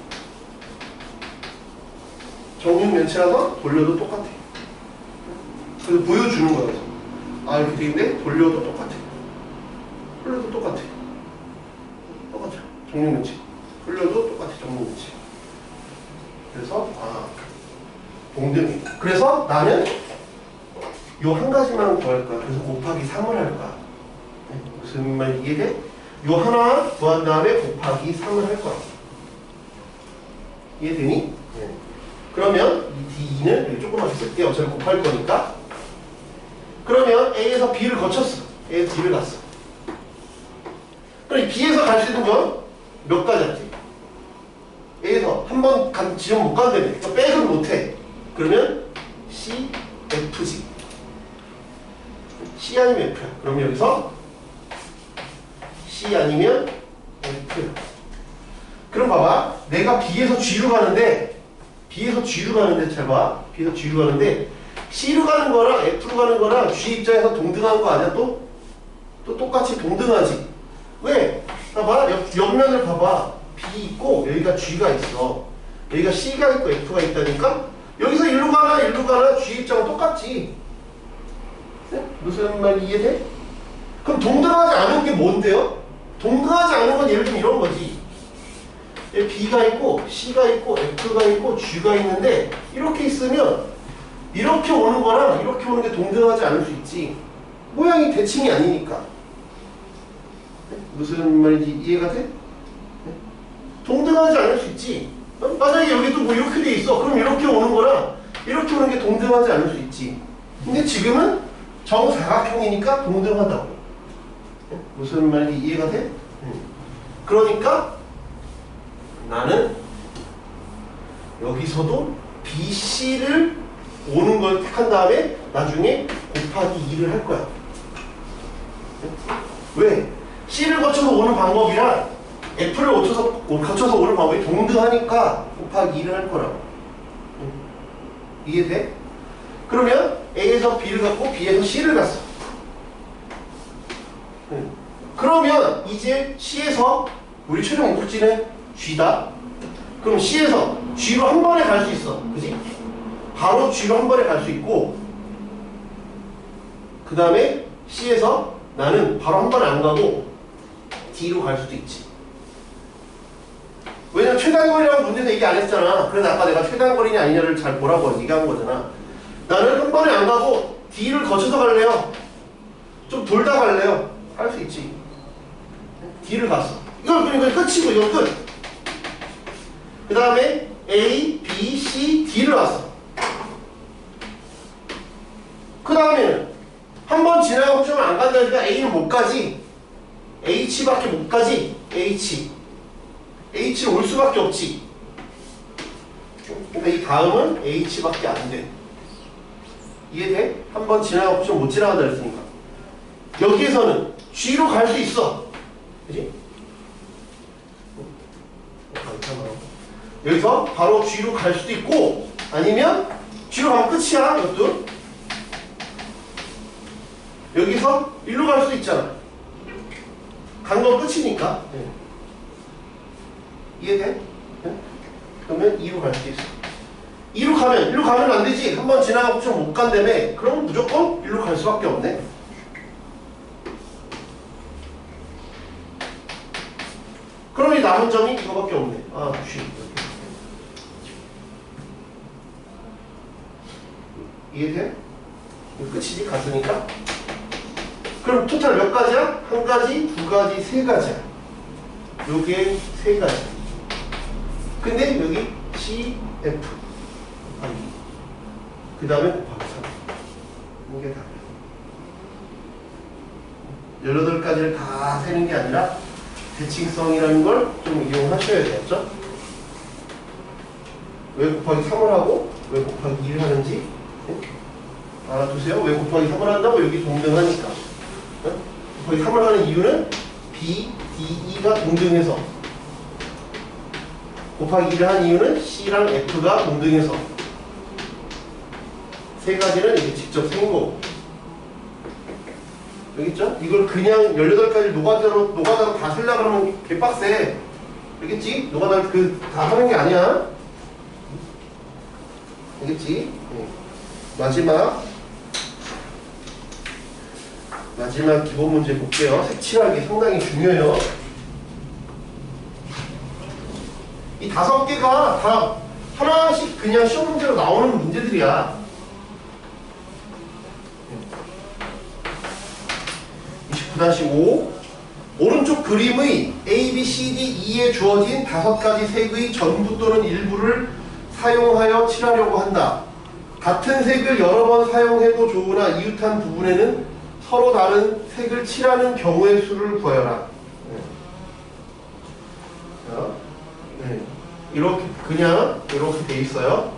정육면체라서 돌려도 똑같아. 그래서 보여주는 거야. 아, 이렇게 돼 있는데 돌려도 똑같아. 돌려도 똑같아. 똑같아. 정육면체. 돌려도 똑같아. 정육면체. 그래서 동등해. 그래서 나는 요 한 가지만 구할 거야. 그래서 곱하기 3을 할 거야. 무슨 말 이해돼? 요 하나 구한 다음에 곱하기 3을 할 거야. 이해되니? 네. 그러면 이 D는 여기 조금만 쓸게. 어차피 곱할 거니까. 그러면 A에서 B를 거쳤어. A에서 B를 갔어. 그럼 이 B에서 갈 수 있는 건 몇 가지였지? A에서 한 번 지점 못 간다며. 그러니까 백은 못해. 그러면 C, F지. C 아니면 F야. 그럼 여기서 C 아니면 F야. 그럼 봐봐. 내가 B에서 G로 가는데 잘 봐. B에서 G로 가는데 C로 가는 거랑 F로 가는 거랑 G 입장에서 동등한 거 아니야? 또 똑같이 동등하지. 왜? 봐봐. 옆면을 봐봐. B 있고 여기가 G가 있어. 여기가 C가 있고 F가 있다니까? 여기서 일로 가나 G 입장은 똑같지. 네? 무슨 말 이해돼? 그럼 동등하지 않은 게 뭔데요? 동등하지 않은 건 예를 들면 이런 거지. B가 있고 C가 있고 F가 있고 G가 있는데 이렇게 있으면 이렇게 오는 거랑 이렇게 오는 게 동등하지 않을 수 있지. 모양이 대칭이 아니니까. 무슨 말인지 이해가 돼? 동등하지 않을 수 있지. 만약에 여기 또 뭐 이렇게 돼 있어. 그럼 이렇게 오는 거랑 이렇게 오는 게 동등하지 않을 수 있지. 근데 지금은 정사각형이니까 동등하다고. 무슨 말인지 이해가 돼? 그러니까 나는 여기서도 BC를 오는 걸 택한 다음에 나중에 곱하기 2를 할 거야. 왜? C를 거쳐서 오는 방법이랑 F를 거쳐서 오는 방법이 동등하니까 곱하기 2를 할 거라고. 이해돼? 그러면 A에서 B를 갔고 B에서 C를 갔어. 그러면 이제 C에서 우리 최종 목적지는 G다. 그럼 C에서 G로 한 번에 갈 수 있어. 그지? 바로 G로 한 번에 갈 수 있고, 그 다음에 C에서 나는 바로 한 번에 안 가고 D로 갈 수도 있지. 왜냐면 최단거리라고 문제에서 얘기 안 했잖아. 그래서 아까 내가 최단거리냐 아니냐를 잘 보라고 얘기한 거잖아. 나는 한 번에 안 가고 D를 거쳐서 갈래요. 좀 돌다 갈래요. 할 수 있지. D를 갔어. 이건 그러니까 끝이고 이건 끝. 그 다음에 A, B, C, D를 왔어. 그 다음에는 한 번 지나가고 좀 안 간다니까 A는 못 가지. H밖에 못 가지. H는 올 수밖에 없지. 그러니까 이 다음은 H밖에 안 돼. 이해돼? 한 번 지나가고 좀 못 지나간다 했으니까. 여기에서는 G로 갈 수 있어. 그지? 여기서 바로 G로 갈 수도 있고, 아니면 G로 가면 끝이야. 이것도 여기서 일로 갈 수도 있잖아. 간 건 끝이니까. 이해돼? 그러면 2로 갈 수도 있어. 2로 가면 안 되지. 한 번 지나가고 좀 못 간다며. 그럼 무조건 1로 갈 수밖에 없네. 그럼 이 남은 점이 이거밖에 없네. G. 이해돼? 끝이지, 같으니까. 그럼 토탈 몇 가지야? 한 가지, 두 가지, 세 가지야. 요게 세 가지. 근데 여기 C, F. 그 다음에 곱하기 3. 이게 답이야. 18가지를 다 세는 게 아니라 대칭성이라는 걸 좀 이용하셔야 되겠죠? 왜 곱하기 3을 하고 왜 곱하기 2를 하는지 알아두세요. 왜 곱하기 3을 한다고? 여기 동등하니까. 곱하기 3을 하는 이유는 B, D, E가 동등해서, 곱하기 2를 한 이유는 C랑 F가 동등해서. 세 가지는 이게 직접 생긴 거고. 알겠죠? 이걸 그냥 18가지 노가다로 다 쓰려고 하면 개빡세. 알겠지? 노가다를 다 하는 게 아니야. 알겠지? 마지막 기본 문제 볼게요. 색칠하기 상당히 중요해요. 이 5개가 다 하나씩 그냥 시험 문제로 나오는 문제들이야. 29-5 오른쪽 그림의 A, B, C, D, E에 주어진 5가지 색의 전부 또는 일부를 사용하여 칠하려고 한다. 같은 색을 여러 번 사용해도 좋으나 이웃한 부분에는 서로 다른 색을 칠하는 경우의 수를 구하여라. 이렇게 그냥 이렇게 돼 있어요.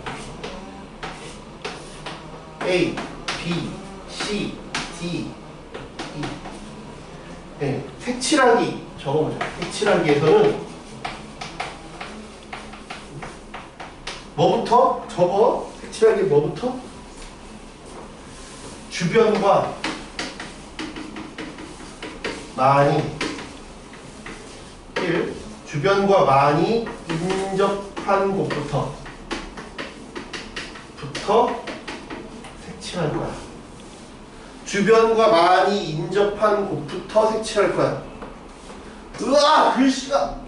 A, B, C, D, E. 색칠하기 적어보자. 색칠하기에서는 뭐부터? 적어. 색칠하기 뭐부터? 주변과 많이 1. 주변과 많이 인접한 곳부터 색칠할 거야. 주변과 많이 인접한 곳부터 색칠할 거야. 으아! 글씨가!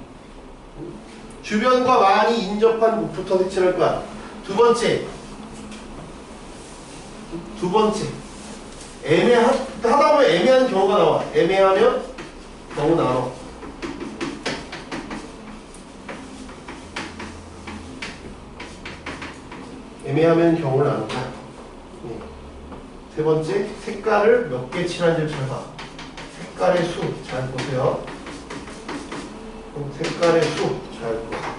주변과 많이 인접한 곳부터 색칠할 거야. 두 번째 하다 보면 애매한 경우가 나와. 애매하면 너무 나눠. 애매하면 경우를 나눈다. 세 번째, 색깔을 몇 개 칠한지를 잘 봐. 색깔의 수 잘 보세요. 색깔의 수 잘 보세요.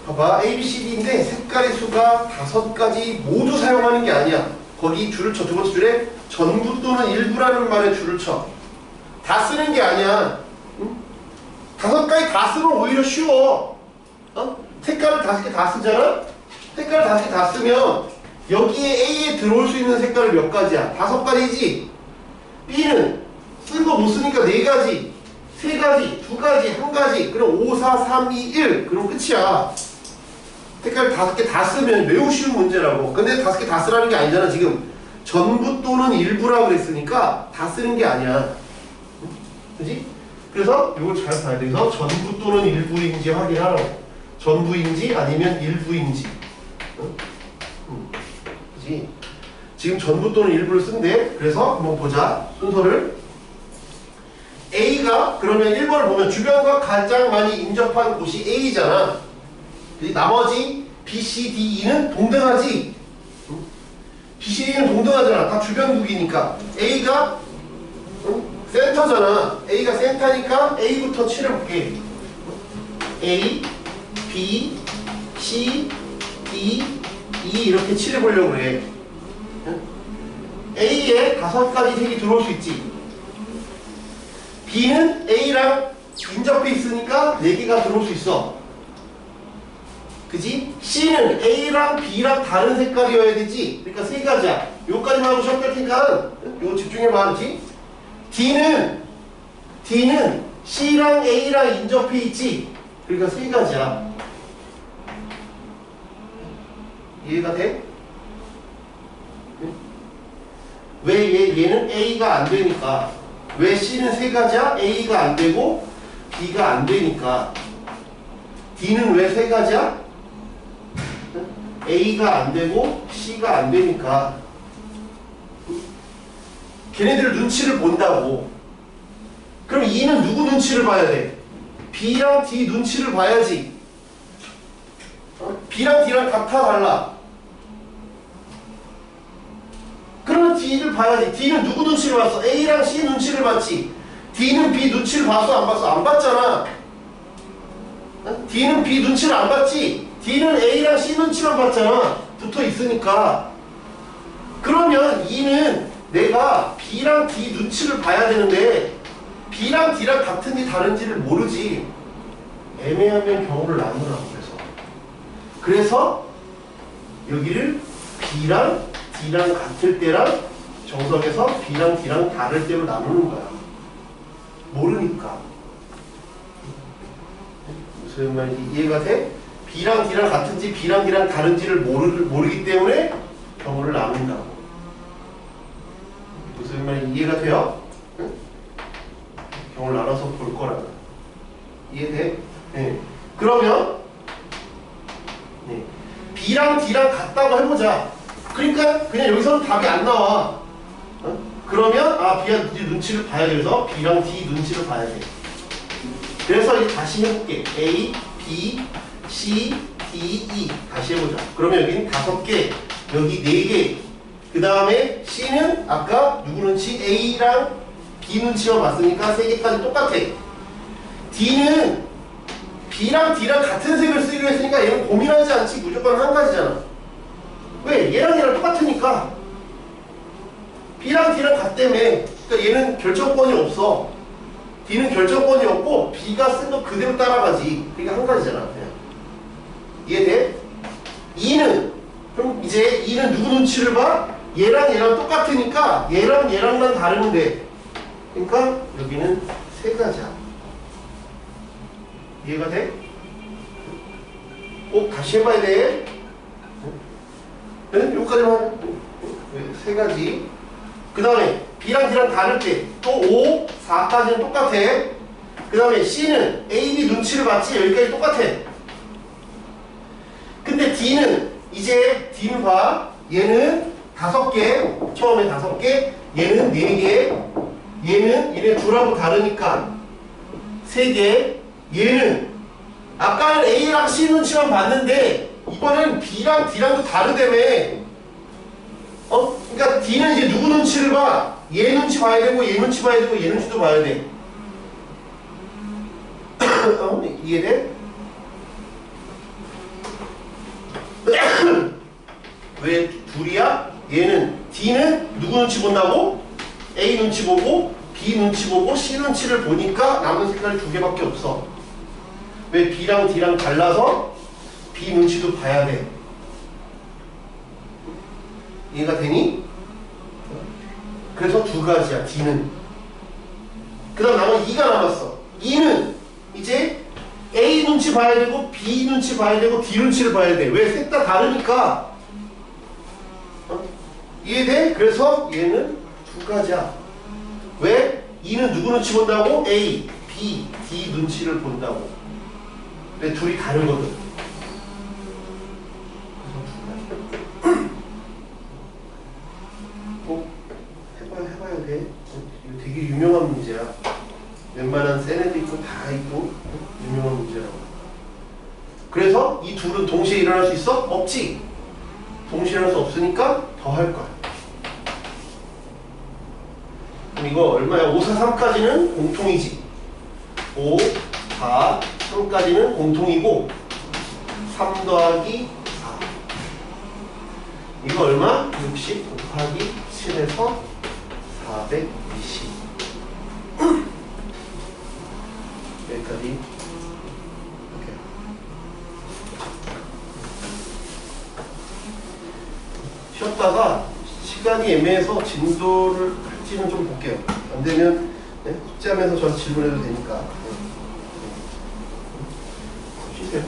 봐봐. A, B, C, D인데 색깔의 수가 5가지 모두 사용하는 게 아니야. 거기 줄을 쳐. 두 번째 줄에 전부 또는 일부라는 말에 줄을 쳐. 다 쓰는 게 아니야. 5가지 다 쓰면 오히려 쉬워. 색깔을 5개 다 쓰잖아? 색깔을 5개 다 쓰면 여기에 A에 들어올 수 있는 색깔이 몇 가지야? 5가지지? B는 쓴 거 못 쓰니까 4가지, 3가지, 2가지, 1가지. 그럼 5, 4, 3, 2, 1. 그럼 끝이야. 색깔 5개 다 쓰면 매우 쉬운 문제라고. 근데 5개 다 쓰라는 게 아니잖아. 지금 전부 또는 일부라고 그랬으니까 다 쓰는 게 아니야. 그지? 그래서 이걸 잘 봐야 돼. 그래서 전부 또는 일부인지 확인하라고. 전부인지 아니면 일부인지. 그지? 지금 전부 또는 일부를 쓴대. 그래서 한번 보자. 순서를. A가 그러면 1번을 보면 주변과 가장 많이 인접한 곳이 A잖아. 나머지 B, C, D, E는 동등하지. B, C, D는 동등하잖아. 다 주변국이니까. A가 센터잖아. A가 센터니까 A부터 칠해볼게. A, B, C, D, E 이렇게 칠해보려고 그래. A에 5가지 색이 들어올 수 있지. B는 A랑 인접해 있으니까 4개가 들어올 수 있어. 그지? C는 A랑 B랑 다른 색깔이어야 되지. 그러니까 3가지야. 요까지만 하고 시험 뺄 테니까 요거 집중해봐. 그지? D는 C랑 A랑 인접해 있지. 그러니까 3가지야. 이해가 돼? 왜 얘는 A가 안 되니까. 왜 C는 3가지야? A가 안 되고 B가 안 되니까. D는 왜 3가지야? A가 안 되고 C가 안 되니까. 걔네들 눈치를 본다고. 그럼 E는 누구 눈치를 봐야 돼? B랑 D 눈치를 봐야지. B랑 D랑 같아 달라. 그러면 D를 봐야지. D는 누구 눈치를 봤어? A랑 C 눈치를 봤지. D는 B 눈치를 봤어 안 봤어? 안 봤잖아. 어? D는 B 눈치를 안 봤지. D는 A랑 C 눈치만 봤잖아. 붙어 있으니까. 그러면 E는 내가 B랑 D 눈치를 봐야 되는데 B랑 D랑 같은지 다른지를 모르지. 애매하면 경우를 나누라고. 그래서 여기를 B랑 D랑 같을 때랑 정석에서 B랑 D랑 다를 때로 나누는 거야. 모르니까. 무슨 말인지 이해가 돼? B랑 D랑 같은지 B랑 D랑 다른지를 모르기 때문에 경우를 나눈다고. 무슨 말인지 이해가 돼요? 응? 경우를 나눠서 볼 거라고. 이해돼? 네. 그러면 네. B랑 D랑 같다고 해보자. 그러니까 그냥 여기서는 답이 안 나와. 어? 그러면 B랑 D 눈치를 봐야 돼서 B랑 D 눈치를 봐야 돼. 그래서 이제 다시 해볼게. A, B, C, D, E 다시 해보자. 그러면 여기는 5개, 여기 4개. 그 다음에 C는 아까 누구 눈치? A랑 B 눈치만 봤으니까 3개까지 똑같아. D는 B랑 D랑 같은 색을 쓰기로 했으니까 얘는 고민하지 않지. 무조건 한 가지잖아. 왜? 얘랑 똑같으니까. B랑 D랑 같다며. 그러니까 얘는 결정권이 없어. D는 결정권이 없고 B가 쓴 거 그대로 따라가지. 그러니까 한 가지잖아. 그냥. 이해돼? E는 그럼 이제 E는 누구 눈치를 봐? 얘랑 얘랑 똑같으니까 얘랑 얘랑만 다르면 돼. 그러니까 여기는 3가지야. 이해가 돼? 꼭 다시 해봐야 돼. 네? 여기까지만. 3가지. 그 다음에 B랑 D랑 다를 때 또 5, 4까지는 똑같아. 그 다음에 C는 A, B 눈치를 봤지. 여기까지 똑같아. 근데 D는 이제 D는 봐. 얘는 5개. 처음에 5개. 얘는 4개. 얘네 둘하고 다르니까 3개. 얘는 아까는 A랑 C 눈치만 봤는데 이번엔 B랑 D랑도 다르다며. 그러니까 D는 이제 누구 눈치를 봐? 얘 눈치 봐야 되고 얘 눈치 봐야 되고 얘 눈치도 봐야 돼. 이해돼? 왜 둘이야? 얘는 D는 누구 눈치 본다고? A 눈치 보고 B 눈치 보고 C 눈치를 보니까 남은 색깔이 2개밖에 없어. 왜? B랑 D랑 달라서 B 눈치도 봐야 돼. 이해가 되니? 그래서 2가지야 D는. 그 다음 남은 E가 남았어. E는 이제 A 눈치 봐야 되고 B 눈치 봐야 되고 D 눈치를 봐야 돼. 왜? 셋 다 다르니까. 이해돼? 그래서 얘는 2가지야. 왜? E는 누구 눈치 본다고? A, B, D 눈치를 본다고. 근데 둘이 다르거든. 꼭 해봐야 돼. 이거 되게 유명한 문제야. 웬만한 센 애도 있고 다 있고 유명한 문제라고. 그래서 이 둘은 동시에 일어날 수 있어? 없지. 동시에 일어날 수 없으니까 더 할 거야. 그럼 이거 얼마야? 5, 4, 3까지는 공통이지. 5, 4, 3까지는 공통이고 3 더하기 4 이거 얼마? 60 곱하기 7에서 420 여기까지. 이렇게. 쉬었다가 시간이 애매해서 진도를 할지는 좀 볼게요. 안 되면 숙제하면서 저 질문해도 되니까. 쉬세요.